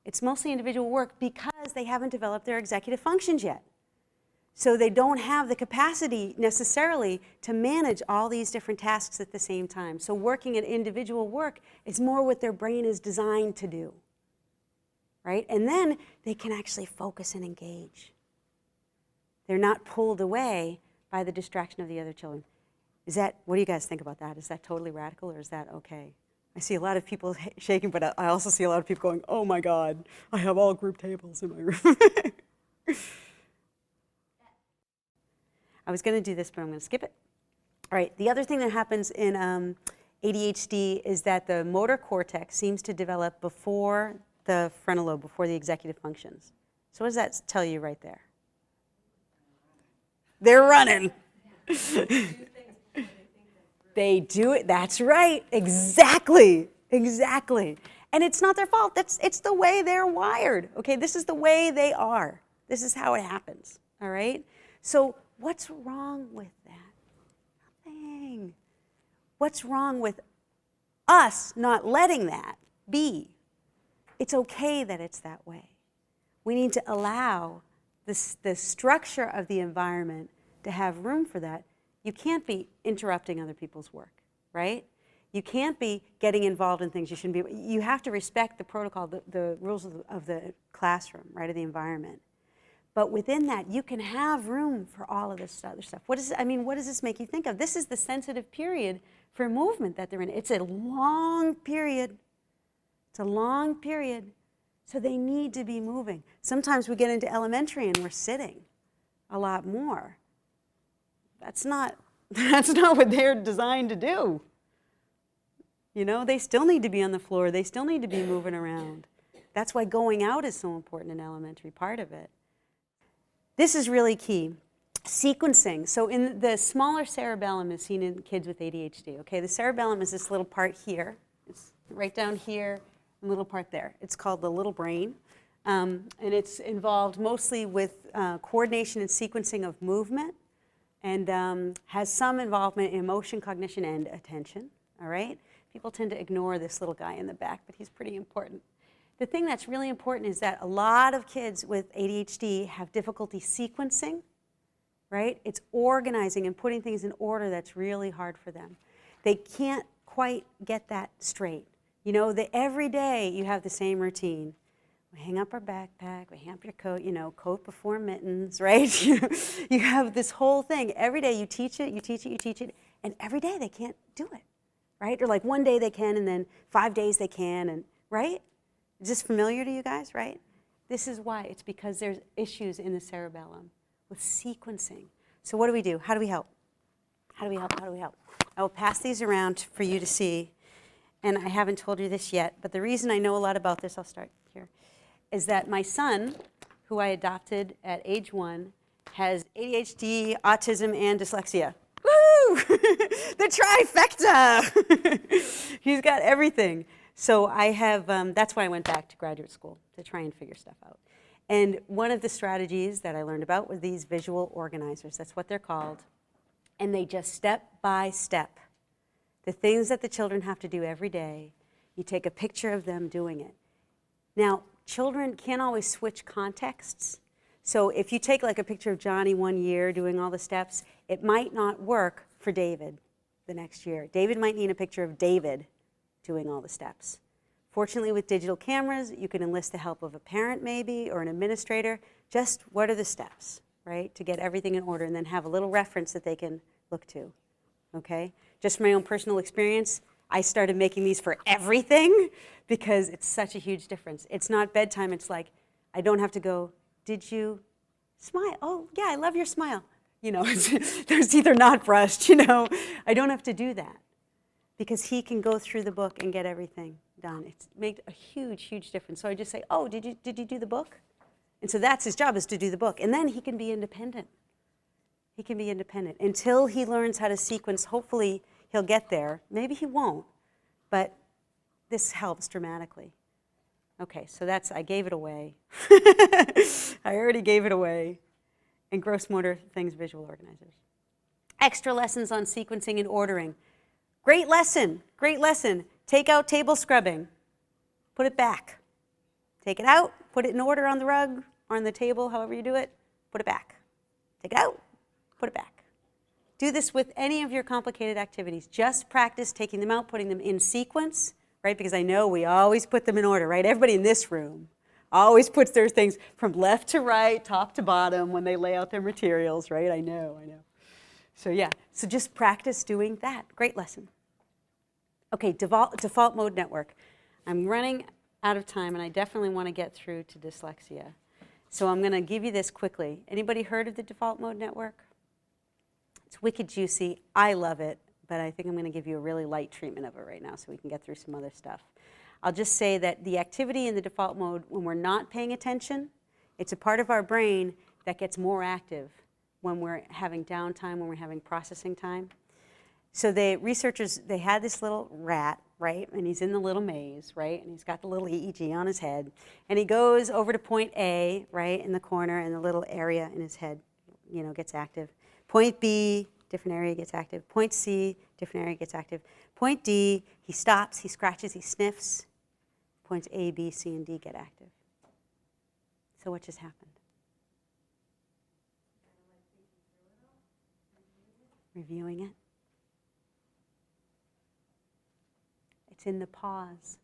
It's mostly individual work because they haven't developed their executive functions yet. So they don't have the capacity necessarily to manage all these different tasks at the same time. So working at individual work is more what their brain is designed to do, right? And then they can actually focus and engage. They're not pulled away by the distraction of the other children. What do you guys think about that? Is that totally radical, or is that okay? I see a lot of people shaking, but I also see a lot of people going, oh my God, I have all group tables in my room. I was going to do this, but I'm going to skip it. All right, the other thing that happens in ADHD is that the motor cortex seems to develop before the frontal lobe, before the executive functions. So what does that tell you right there? They're running. They do it, that's right, exactly. And it's not their fault, it's the way they're wired, okay? This is the way they are. This is how it happens, all right? So what's wrong with that? Nothing. What's wrong with us not letting that be? It's okay that it's that way. We need to allow the structure of the environment to have room for that. You can't be interrupting other people's work, right? You can't be getting involved in things you shouldn't be. You have to respect the protocol, the rules of the classroom, right, of the environment. But within that, you can have room for all of this other stuff. What does this make you think of? This is the sensitive period for movement that they're in. It's a long period. It's a long period. So they need to be moving. Sometimes we get into elementary and we're sitting a lot more. That's not what they're designed to do. You know, they still need to be on the floor. They still need to be moving around. That's why going out is so important in elementary, part of it. This is really key. Sequencing. So in the smaller cerebellum is seen in kids with ADHD. Okay, the cerebellum is this little part here. It's right down here, a little part there. It's called the little brain. And it's involved mostly with coordination and sequencing of movement, and has some involvement in emotion, cognition, and attention, all right? People tend to ignore this little guy in the back, but he's pretty important. The thing that's really important is that a lot of kids with ADHD have difficulty sequencing, right? It's organizing and putting things in order that's really hard for them. They can't quite get that straight. You know, every day you have the same routine. We hang up our backpack, we hang up your coat, you know, coat before mittens, right? You have this whole thing. Every day you teach it, and every day they can't do it, right? Or like one day they can, and then 5 days they can, and right? Is this familiar to you guys, right? This is why. It's because there's issues in the cerebellum with sequencing. So what do? How do we help? How do we help? I will pass these around for you to see, and I haven't told you this yet, but the reason I know a lot about this, I'll start here, is that my son, who I adopted at age 1, has ADHD, autism, and dyslexia. Woo! The trifecta! He's got everything. So I have, that's why I went back to graduate school, to try and figure stuff out. And one of the strategies that I learned about were these visual organizers. That's what they're called. And they just step by step, the things that the children have to do every day, you take a picture of them doing it. Now, children can't always switch contexts. So if you take like a picture of Johnny one year doing all the steps, it might not work for David the next year. David might need a picture of David doing all the steps. Fortunately, with digital cameras, you can enlist the help of a parent maybe, or an administrator, Just what are the steps, right, to get everything in order, and then have a little reference that they can look to, okay? Just from my own personal experience, I started making these for everything because it's such a huge difference. It's not bedtime. It's like I don't have to go, did you smile? Oh, yeah, I love your smile. You know, there's either not brushed, you know. I don't have to do that because he can go through the book and get everything done. It's made a huge, huge difference. So I just say, oh, did you do the book? And so that's his job, is to do the book. And then he can be independent. He can be independent until he learns how to sequence. Hopefully he'll get there. Maybe he won't, but this helps dramatically. Okay, so that's, I gave it away. I already gave it away. And gross motor things, visual organizers. Extra lessons on sequencing and ordering. Great lesson, great lesson. Take out table scrubbing. Put it back. Take it out, put it in order on the rug or on the table, however you do it, put it back. Take it out, put it back. Do this with any of your complicated activities. Just practice taking them out, putting them in sequence, right? Because I know we always put them in order, right? Everybody in this room always puts their things from left to right, top to bottom when they lay out their materials, right? I know. So yeah, so just practice doing that. Great lesson. Okay, default mode network. I'm running out of time, and I definitely want to get through to dyslexia. So I'm going to give you this quickly. Anybody heard of the default mode network? It's wicked juicy. I love it, but I think I'm going to give you a really light treatment of it right now so we can get through some other stuff. I'll just say that the activity in the default mode, when we're not paying attention, it's a part of our brain that gets more active when we're having downtime, when we're having processing time. So the researchers, they had this little rat, right? And he's in the little maze, right? And he's got the little EEG on his head. And he goes over to point A, right, in the corner, and the little area in his head, you know, gets active. Point B, different area gets active. Point C, different area gets active. Point D, he stops, he scratches, he sniffs. Points A, B, C, and D get active. So what just happened? Reviewing it. It's in the pause.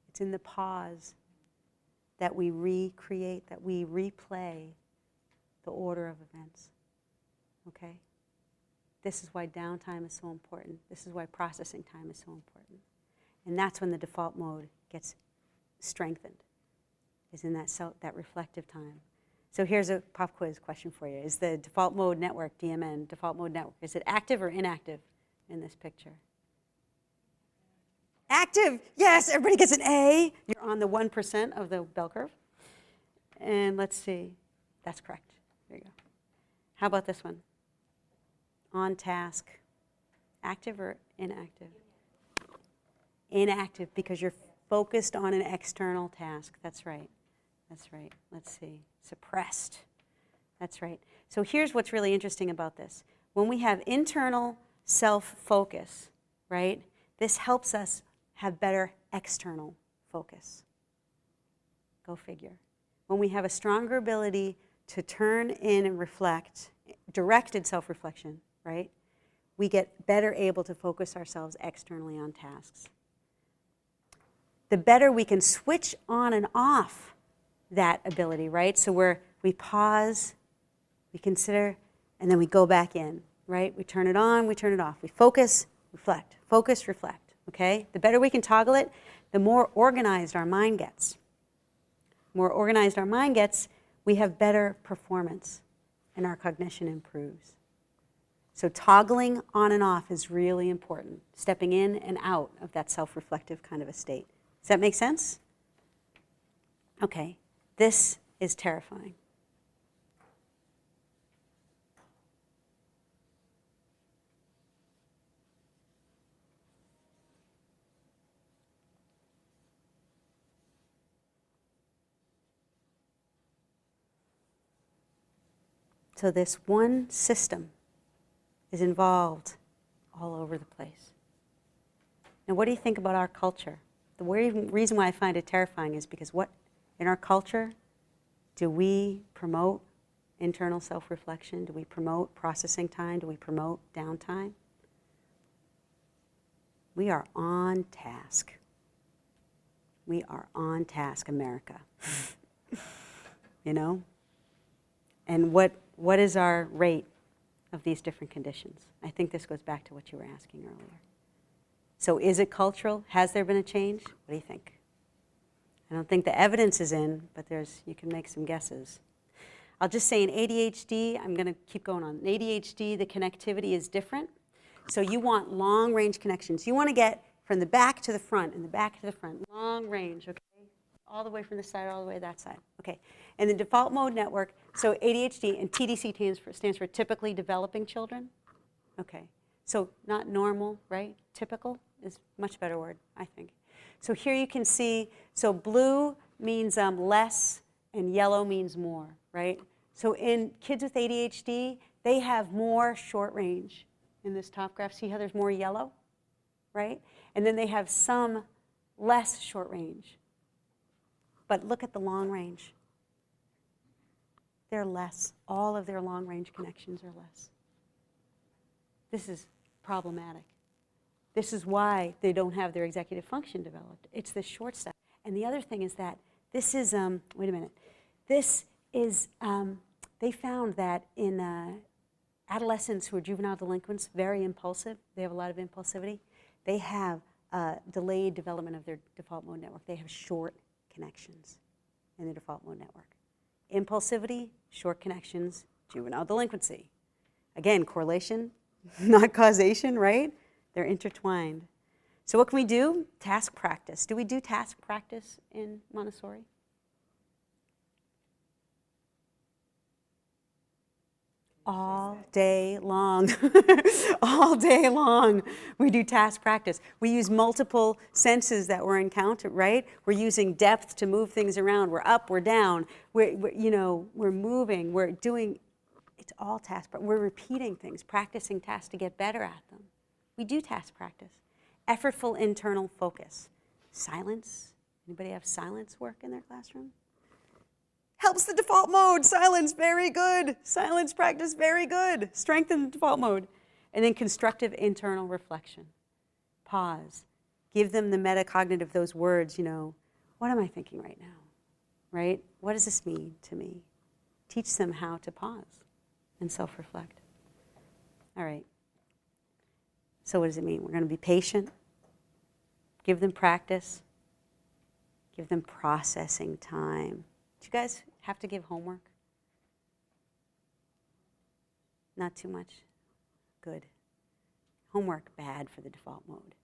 It's in the pause that we recreate, that we replay the order of events. Okay? This is why downtime is so important. This is why processing time is so important. And that's when the default mode gets strengthened, is in that reflective time. So here's a pop quiz question for you. Is the default mode network, DMN, default mode network, is it active or inactive in this picture? Active, yes, everybody gets an A. You're on the 1% of the bell curve. And let's see, that's correct. There you go. How about this one? On task, active or inactive? Inactive, because you're focused on an external task. That's right. That's right. Let's see. Suppressed. That's right. So here's what's really interesting about this. When we have internal self-focus, right, this helps us have better external focus. Go figure. When we have a stronger ability to turn in and reflect, directed self-reflection, right, we get better able to focus ourselves externally on tasks. The better we can switch on and off that ability, right? So we pause, we consider, and then we go back in, right? We turn it on, we turn it off. We focus, reflect, okay? The better we can toggle it, the more organized our mind gets. The more organized our mind gets, we have better performance, and our cognition improves. So toggling on and off is really important, stepping in and out of that self-reflective kind of a state. Does that make sense? Okay, this is terrifying. So this one system is involved all over the place. Now, what do you think about our culture? The reason why I find it terrifying is because in our culture, do we promote internal self-reflection? Do we promote processing time? Do we promote downtime? We are on task. We are on task, America. you know? And what is our rate of these different conditions? I think this goes back to what you were asking earlier. So is it cultural? Has there been a change? What do you think? I don't think the evidence is in, but you can make some guesses. I'll just say in ADHD, I'm going to keep going on. In ADHD, the connectivity is different. So you want long-range connections. You want to get from the back to the front and the back to the front, long range, okay? All the way from this side, all the way to that side. Okay, and the default mode network, so ADHD and TDC stands for typically developing children. Okay, so not normal, right? Typical is a much better word, I think. So here you can see, so blue means less and yellow means more, right? So in kids with ADHD, they have more short range in this top graph. See how there's more yellow, right? And then they have some less short range. But look at the long range. They're less. All of their long range connections are less. This is problematic. This is why they don't have their executive function developed. It's this short stuff. And the other thing is that this is, wait a minute. This is, they found that in adolescents who are juvenile delinquents, very impulsive, they have a lot of impulsivity, they have delayed development of their default mode network. They have short connections in the default mode network. Impulsivity, short connections, juvenile delinquency. Again, correlation, not causation, right? They're intertwined. So what can we do? Task practice. Do we do task practice in Montessori? All day long. All day long we do task practice. We use multiple senses that we're encountered, right? We're using depth to move things around. We're up, we're down, we're moving, we're doing, it's all task, but we're repeating things, practicing tasks to get better at them. We do task practice. Effortful internal focus. Silence. Anybody have silence work in their classroom? Helps the default mode. Silence, very good. Silence practice, very good. Strengthen the default mode. And then constructive internal reflection. Pause. Give them the metacognitive, those words, what am I thinking right now? Right? What does this mean to me? Teach them how to pause and self-reflect. All right. So what does it mean? We're going to be patient. Give them practice. Give them processing time. Do you guys have to give homework? Not too much? Good. Homework, bad for the default mode.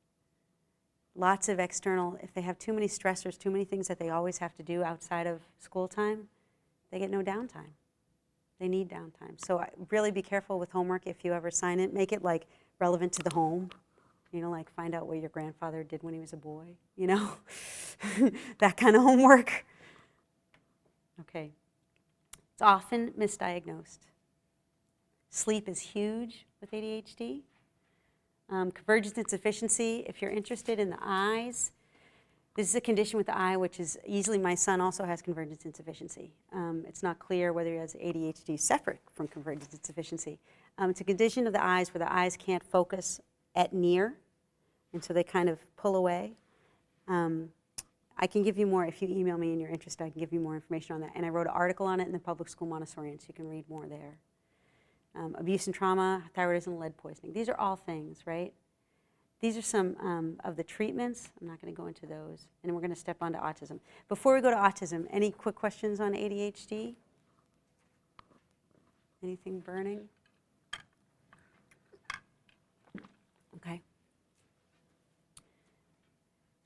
Lots of external, if they have too many stressors, too many things that they always have to do outside of school time, they get no downtime. They need downtime. So really be careful with homework if you ever assign it. Make it like relevant to the home. Like find out what your grandfather did when he was a boy, that kind of homework. Okay. It's often misdiagnosed. Sleep is huge with ADHD. Convergence insufficiency, if you're interested in the eyes, this is a condition with the eye which is easily, my son also has convergence insufficiency. It's not clear whether he has ADHD separate from convergence insufficiency. It's a condition of the eyes where the eyes can't focus at near, and so they kind of pull away. I can give you more, if you email me and you're interested, I can give you more information on that. And I wrote an article on it in the Public School Montessorian, so you can read more there. Abuse and trauma, thyroidism, lead poisoning. These are all things, right? These are some of the treatments. I'm not going to go into those. And then we're going to step on to autism. Before we go to autism, any quick questions on ADHD? Anything burning? Okay.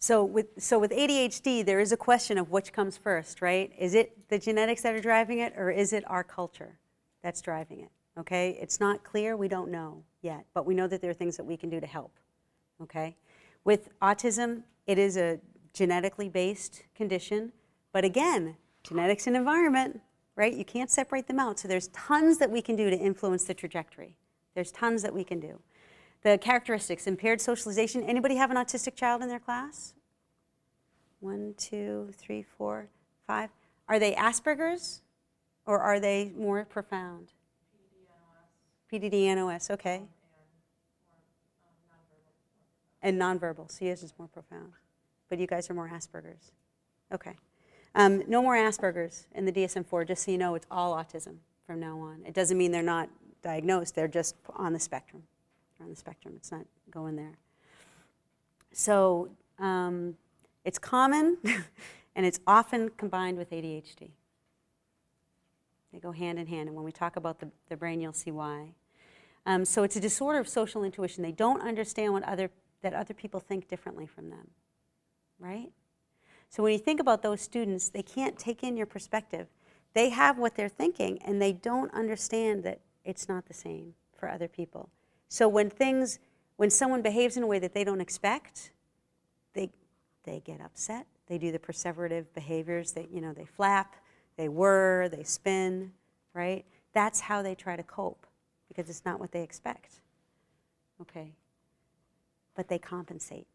So with ADHD, there is a question of which comes first, right? Is it the genetics that are driving it, or is it our culture that's driving it? Okay? It's not clear. We don't know yet. But we know that there are things that we can do to help. Okay? With autism, it is a genetically based condition. But again, genetics and environment, right? You can't separate them out. So there's tons that we can do to influence the trajectory. There's tons that we can do. The characteristics, impaired socialization. Anybody have an autistic child in their class? 1, 2, 3, 4, 5. Are they Asperger's or are they more profound? PDD-NOS, okay. And nonverbal. So yours is more profound. But you guys are more Asperger's. Okay. No more Asperger's in the DSM-4, just so you know, it's all autism from now on. It doesn't mean they're not diagnosed, they're just on the spectrum. They're on the spectrum, it's not going there. So it's common, and it's often combined with ADHD. They go hand in hand, and when we talk about the brain, you'll see why. So it's a disorder of social intuition. They don't understand that other people think differently from them, right? So when you think about those students, they can't take in your perspective. They have what they're thinking, and they don't understand that it's not the same for other people. So when someone behaves in a way that they don't expect, they get upset. They do the perseverative behaviors. They flap, they whir, they spin, right? That's how they try to cope, because it's not what they expect. Okay. But they compensate.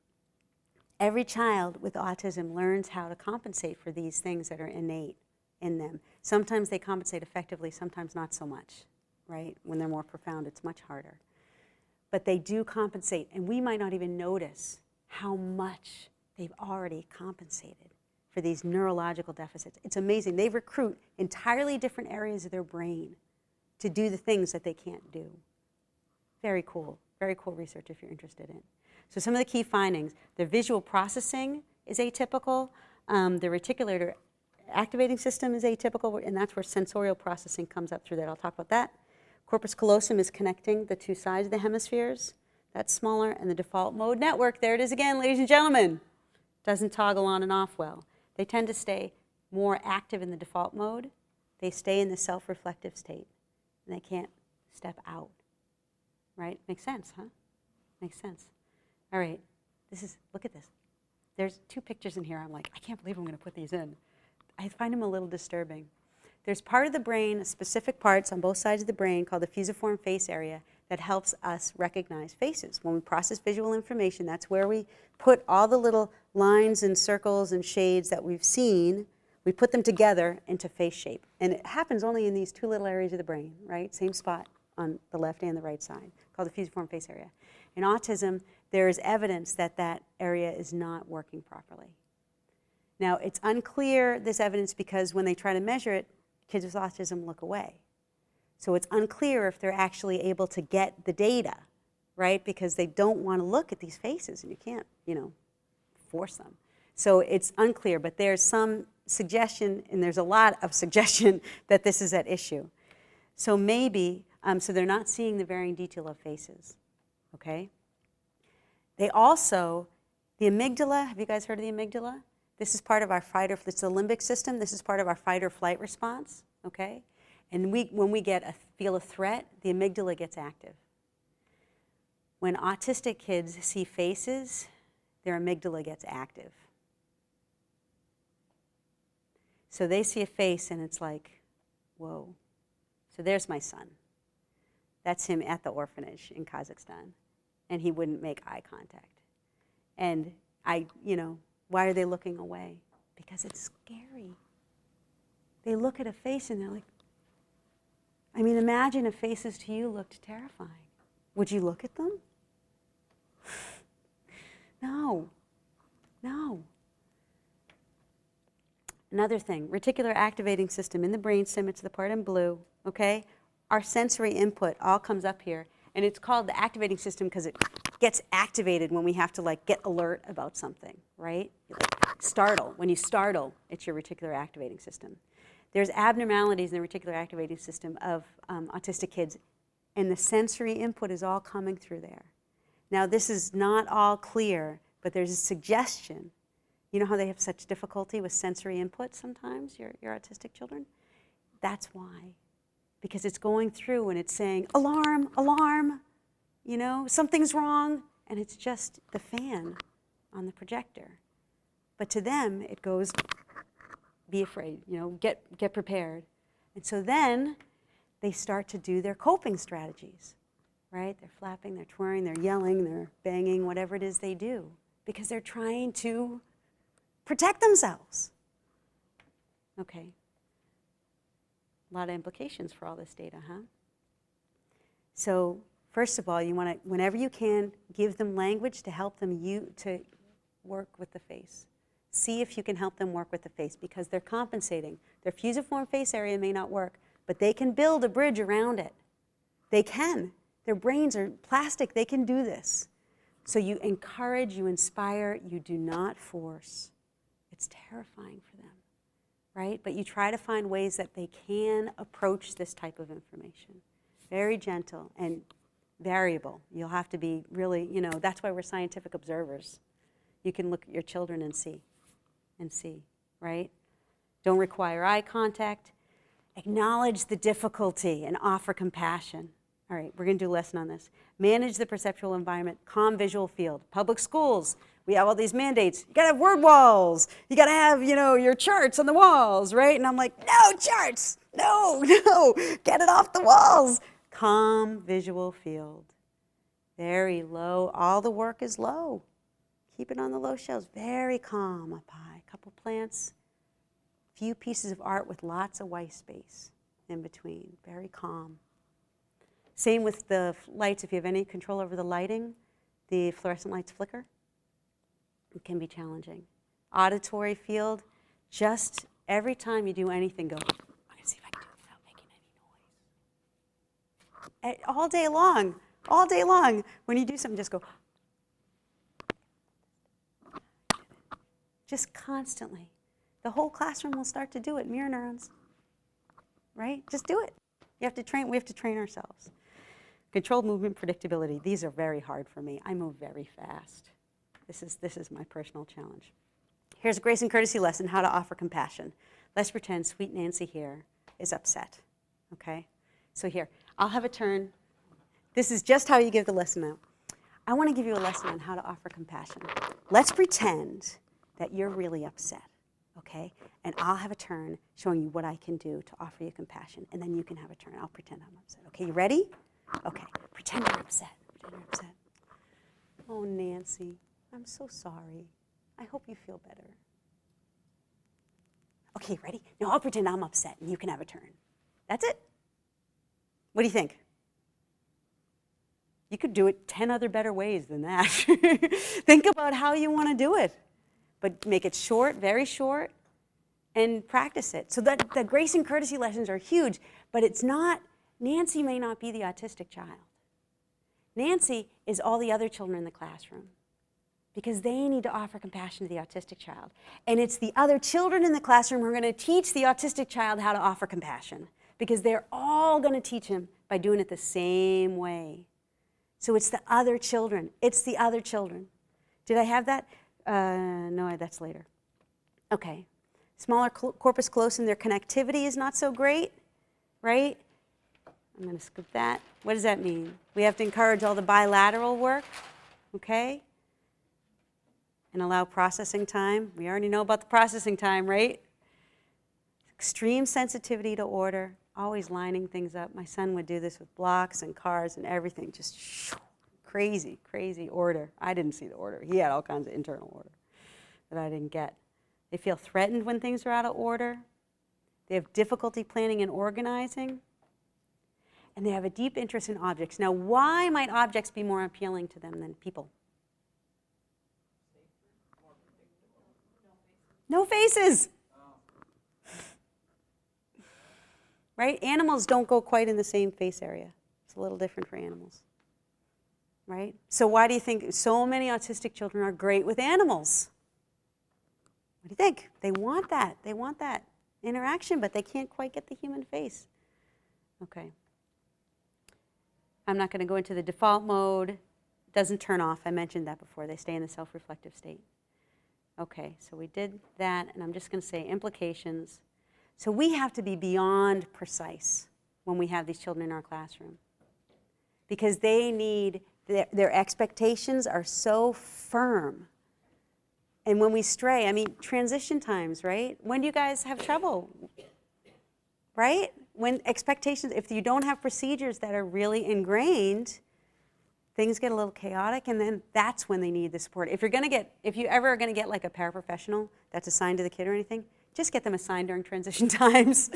Every child with autism learns how to compensate for these things that are innate in them. Sometimes they compensate effectively, sometimes not so much, right? When they're more profound, it's much harder. But they do compensate, and we might not even notice how much they've already compensated for these neurological deficits. It's amazing. They recruit entirely different areas of their brain to do the things that they can't do. Very cool research if you're interested in. So some of the key findings: their visual processing is atypical, the reticular activating system is atypical, and that's where sensorial processing comes up through that. I'll talk about that. Corpus callosum is connecting the two sides of the hemispheres. That's smaller, and the default mode network, there it is again, ladies and gentlemen, doesn't toggle on and off well. They tend to stay more active in the default mode. They stay in the self-reflective state, and they can't step out, right? Makes sense, huh? Makes sense. All right, look at this. There's 2 pictures in here. I'm like, I can't believe I'm going to put these in. I find them a little disturbing. There's part of the brain, specific parts on both sides of the brain called the fusiform face area that helps us recognize faces. When we process visual information, that's where we put all the little lines and circles and shades that we've seen. We put them together into face shape. And it happens only in these 2 little areas of the brain, right? Same spot on the left and the right side, called the fusiform face area. In autism, there is evidence that that area is not working properly. Now, it's unclear, this evidence, because when they try to measure it, kids with autism look away. So it's unclear if they're actually able to get the data, right? Because they don't want to look at these faces, and you can't, force them. So it's unclear, but there's some suggestion, and there's a lot of suggestion that this is at issue. So maybe, so they're not seeing the varying detail of faces, okay? They also, the amygdala, have you guys heard of the amygdala? This is part of our it's the limbic system. This is part of our fight or flight response, okay? And when we feel a threat, the amygdala gets active. When autistic kids see faces, their amygdala gets active. So they see a face and it's like, whoa. So there's my son. That's him at the orphanage in Kazakhstan. And he wouldn't make eye contact. And why are they looking away? Because it's scary. They look at a face and they're like, imagine if faces to you looked terrifying. Would you look at them? No. Another thing, reticular activating system in the brainstem, it's the part in blue, okay? Our sensory input all comes up here, and it's called the activating system because it gets activated when we have to get alert about something, right? Startle. When you startle, it's your reticular activating system. There's abnormalities in the reticular activating system of autistic kids, and the sensory input is all coming through there. Now, this is not all clear, but there's a suggestion. You know how they have such difficulty with sensory input sometimes, your autistic children? That's why. Because it's going through and it's saying, alarm, alarm, something's wrong, and it's just the fan on the projector. But to them, it goes, be afraid, get prepared. And so then they start to do their coping strategies, right? They're flapping, they're twirling, they're yelling, they're banging, whatever it is they do, because they're trying to protect themselves. Okay. A lot of implications for all this data, huh? So first of all, you want to, whenever you can, give them language to help them to work with the face. See if you can help them work with the face because they're compensating. Their fusiform face area may not work, but they can build a bridge around it. They can. Their brains are plastic. They can do this. So you encourage, you inspire, you do not force. It's terrifying for them, right? But you try to find ways that they can approach this type of information. Very gentle and variable. You'll have to be really, that's why we're scientific observers. You can look at your children and see, right? Don't require eye contact. Acknowledge the difficulty and offer compassion. All right, we're going to do a lesson on this. Manage the perceptual environment, calm visual field. Public schools, we have all these mandates. You got to have word walls. You got to have, your charts on the walls, right? And I'm like, no charts. No, get it off the walls. Calm visual field. Very low. All the work is low. Keep it on the low shelves. Very calm up high. A couple plants. Few pieces of art with lots of white space in between. Very calm. Same with the lights. If you have any control over the lighting, the fluorescent lights flicker. It can be challenging. Auditory field, just every time you do anything, go, I'm going to see if I can do it without making any noise. All day long. When you do something, just go. Just constantly. The whole classroom will start to do it, mirror neurons. Right? Just do it. We have to train ourselves. Controlled movement predictability. These are very hard for me. I move very fast. This is my personal challenge. Here's a grace and courtesy lesson, how to offer compassion. Let's pretend sweet Nancy here is upset, okay? So here, I'll have a turn. This is just how you give the lesson out. I want to give you a lesson on how to offer compassion. Let's pretend that you're really upset, okay? And I'll have a turn showing you what I can do to offer you compassion, and then you can have a turn. I'll pretend I'm upset. Okay, you ready? Okay, pretend you're upset. Oh, Nancy, I'm so sorry. I hope you feel better. Okay, ready? Now I'll pretend I'm upset, and you can have a turn. That's it. What do you think? You could do it 10 other better ways than that. Think about how you want to do it. But make it short, very short, and practice it. So that the grace and courtesy lessons are huge, but it's not, Nancy may not be the autistic child. Nancy is all the other children in the classroom because they need to offer compassion to the autistic child. And it's the other children in the classroom who are going to teach the autistic child how to offer compassion because they're all going to teach him by doing it the same way. So it's the other children. It's the other children. Did I have that? No, that's later. Okay. Smaller corpus callosum, their connectivity is not so great, right? I'm going to skip that. What does that mean? We have to encourage all the bilateral work, okay? And allow processing time. We already know about the processing time, right? Extreme sensitivity to order, always lining things up. My son would do this with blocks and cars and everything, just crazy, crazy order. I didn't see the order. He had all kinds of internal order that I didn't get. They feel threatened when things are out of order. They have difficulty planning and organizing. And they have a deep interest in objects. Now, why might objects be more appealing to them than people? No faces. Right? Animals don't go quite in the same face area. It's a little different for animals. Right? So why do you think so many autistic children are great with animals? What do you think? They want that. They want that interaction, but they can't quite get the human face. Okay. I'm not going to go into the default mode. It doesn't turn off. I mentioned that before. They stay in the self-reflective state. Okay, so we did that, and I'm just going to say implications. So we have to be beyond precise when we have these children in our classroom because they need, their expectations are so firm. And when we stray, I mean, transition times, right? When do you guys have trouble? Right? When expectations, if you don't have procedures that are really ingrained, things get a little chaotic, and then that's when they need the support. If you ever are going to get like a paraprofessional that's assigned to the kid or anything, just get them assigned during transition times.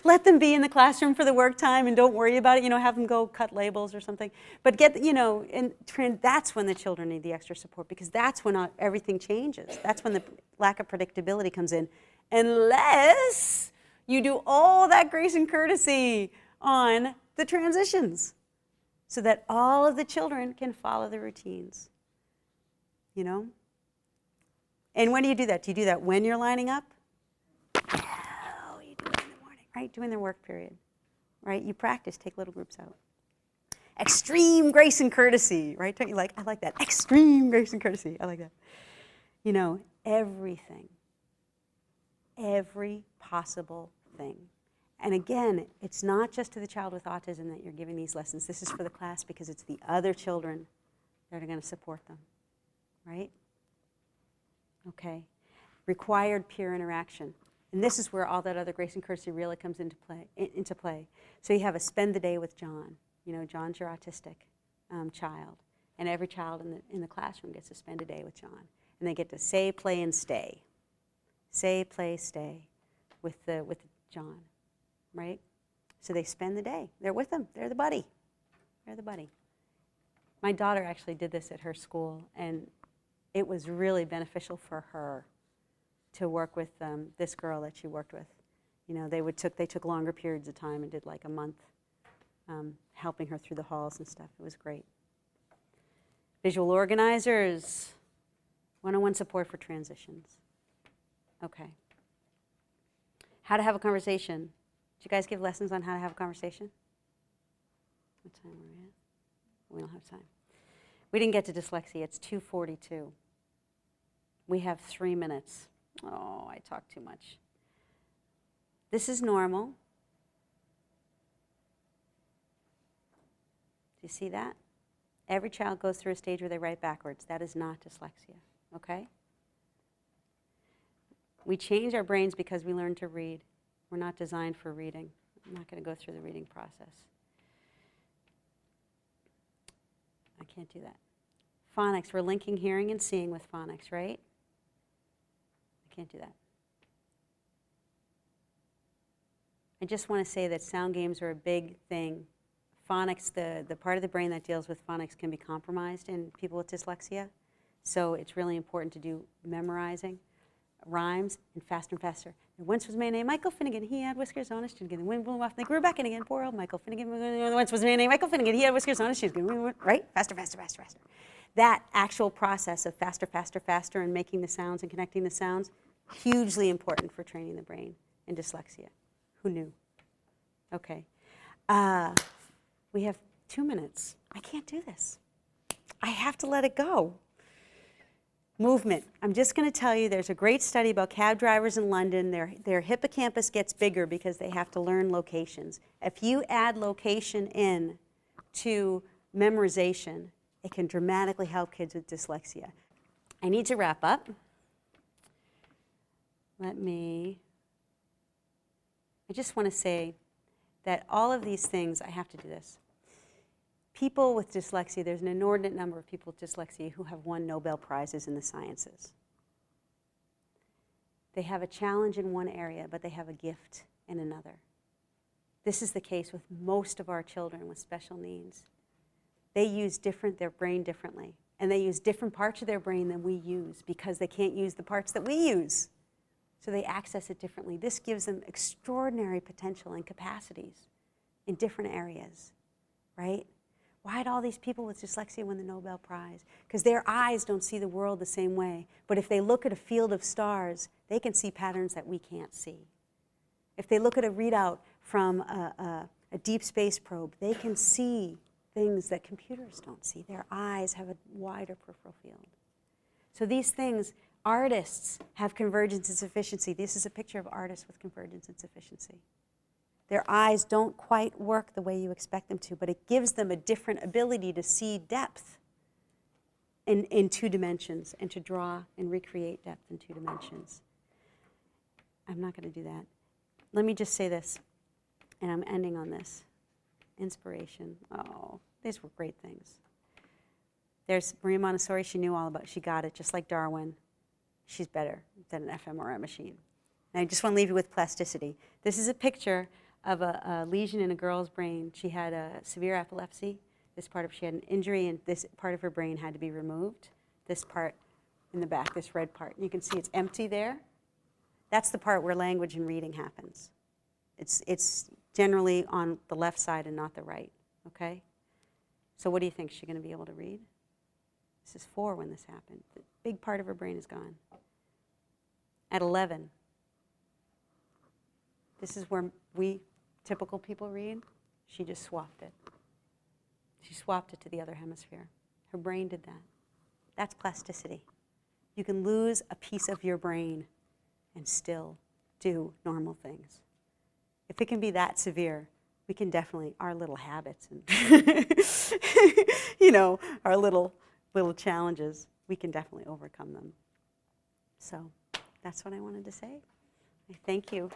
Let them be in the classroom for the work time and don't worry about it. Have them go cut labels or something. But that's when the children need the extra support, because that's when everything changes. That's when the lack of predictability comes in. Unless you do all that grace and courtesy on the transitions so that all of the children can follow the routines. And when do you do that? Do you do that when you're lining up? No, you do it in the morning, right? During the work period, right? You practice, take little groups out. Extreme grace and courtesy, right? Don't you like? I like that. Extreme grace and courtesy. I like that. Everything. Every possible thing. And again, it's not just to the child with autism that you're giving these lessons. This is for the class because it's the other children that are going to support them, right? Okay. Required peer interaction. And this is where all that other grace and courtesy really comes into play. So you have a spend the day with John. John's your autistic child. And every child in the classroom gets to spend a day with John. And they get to say, play, and stay. Say, play, stay with John, right? So they spend the day. They're with him. They're the buddy. They're the buddy. My daughter actually did this at her school, and it was really beneficial for her to work with this girl that she worked with. They took longer periods of time and did like a month helping her through the halls and stuff. It was great. Visual organizers, one-on-one support for transitions. Okay. How to have a conversation. Did you guys give lessons on how to have a conversation? What time are we at? We don't have time. We didn't get to dyslexia. It's 2:42. We have 3 minutes. Oh, I talk too much. This is normal. Do you see that? Every child goes through a stage where they write backwards. That is not dyslexia, okay? We change our brains because we learn to read. We're not designed for reading. I'm not going to go through the reading process. I can't do that. Phonics, we're linking hearing and seeing with phonics, right? I can't do that. I just want to say that sound games are a big thing. Phonics, the part of the brain that deals with phonics can be compromised in people with dyslexia. So it's really important to do memorizing, rhymes, and faster and faster. There once was a man named Michael Finnegan. He had whiskers on his chin. The wind blew him off, and they grew back in again. Poor old Michael Finnegan. There once was a man named Michael Finnegan. He had whiskers on his chin. Right? Faster, faster, faster, faster. That actual process of faster, faster, faster, and making the sounds and connecting the sounds, hugely important for training the brain in dyslexia. Who knew? Okay. We have 2 minutes. I can't do this. I have to let it go. Movement. I'm just going to tell you there's a great study about cab drivers in London. Their hippocampus gets bigger because they have to learn locations. If you add location in to memorization, it can dramatically help kids with dyslexia. I need to wrap up. I just want to say that all of these things, I have to do this. People with dyslexia, there's an inordinate number of people with dyslexia who have won Nobel Prizes in the sciences. They have a challenge in one area, but they have a gift in another. This is the case with most of our children with special needs. They use their brain differently, and they use different parts of their brain than we use because they can't use the parts that we use. So they access it differently. This gives them extraordinary potential and capacities in different areas, right? Why did all these people with dyslexia win the Nobel Prize? Because their eyes don't see the world the same way. But if they look at a field of stars, they can see patterns that we can't see. If they look at a readout from a deep space probe, they can see things that computers don't see. Their eyes have a wider peripheral field. So these things, artists have convergence and sufficiency. This is a picture of artists with convergence and sufficiency. Their eyes don't quite work the way you expect them to, but it gives them a different ability to see depth in 2 dimensions and to draw and recreate depth in 2 dimensions. I'm not going to do that. Let me just say this, and I'm ending on this. Inspiration. Oh, these were great things. There's Maria Montessori. She knew all about it. She got it, just like Darwin. She's better than an fMRI machine. And I just want to leave you with plasticity. This is a picture of a lesion in a girl's brain. She had a severe epilepsy. She had an injury, and this part of her brain had to be removed. This part in the back, this red part. You can see it's empty there. That's the part where language and reading happens. It's generally on the left side and not the right, okay? So what do you think? Is she going to be able to read? This is 4 when this happened. The big part of her brain is gone. At 11, this is where we typical people read. She just swapped it. She swapped it to the other hemisphere. Her brain did that. That's plasticity. You can lose a piece of your brain and still do normal things. If it can be that severe, we can definitely, our little habits and our little challenges, we can definitely overcome them. So that's what I wanted to say. Thank you.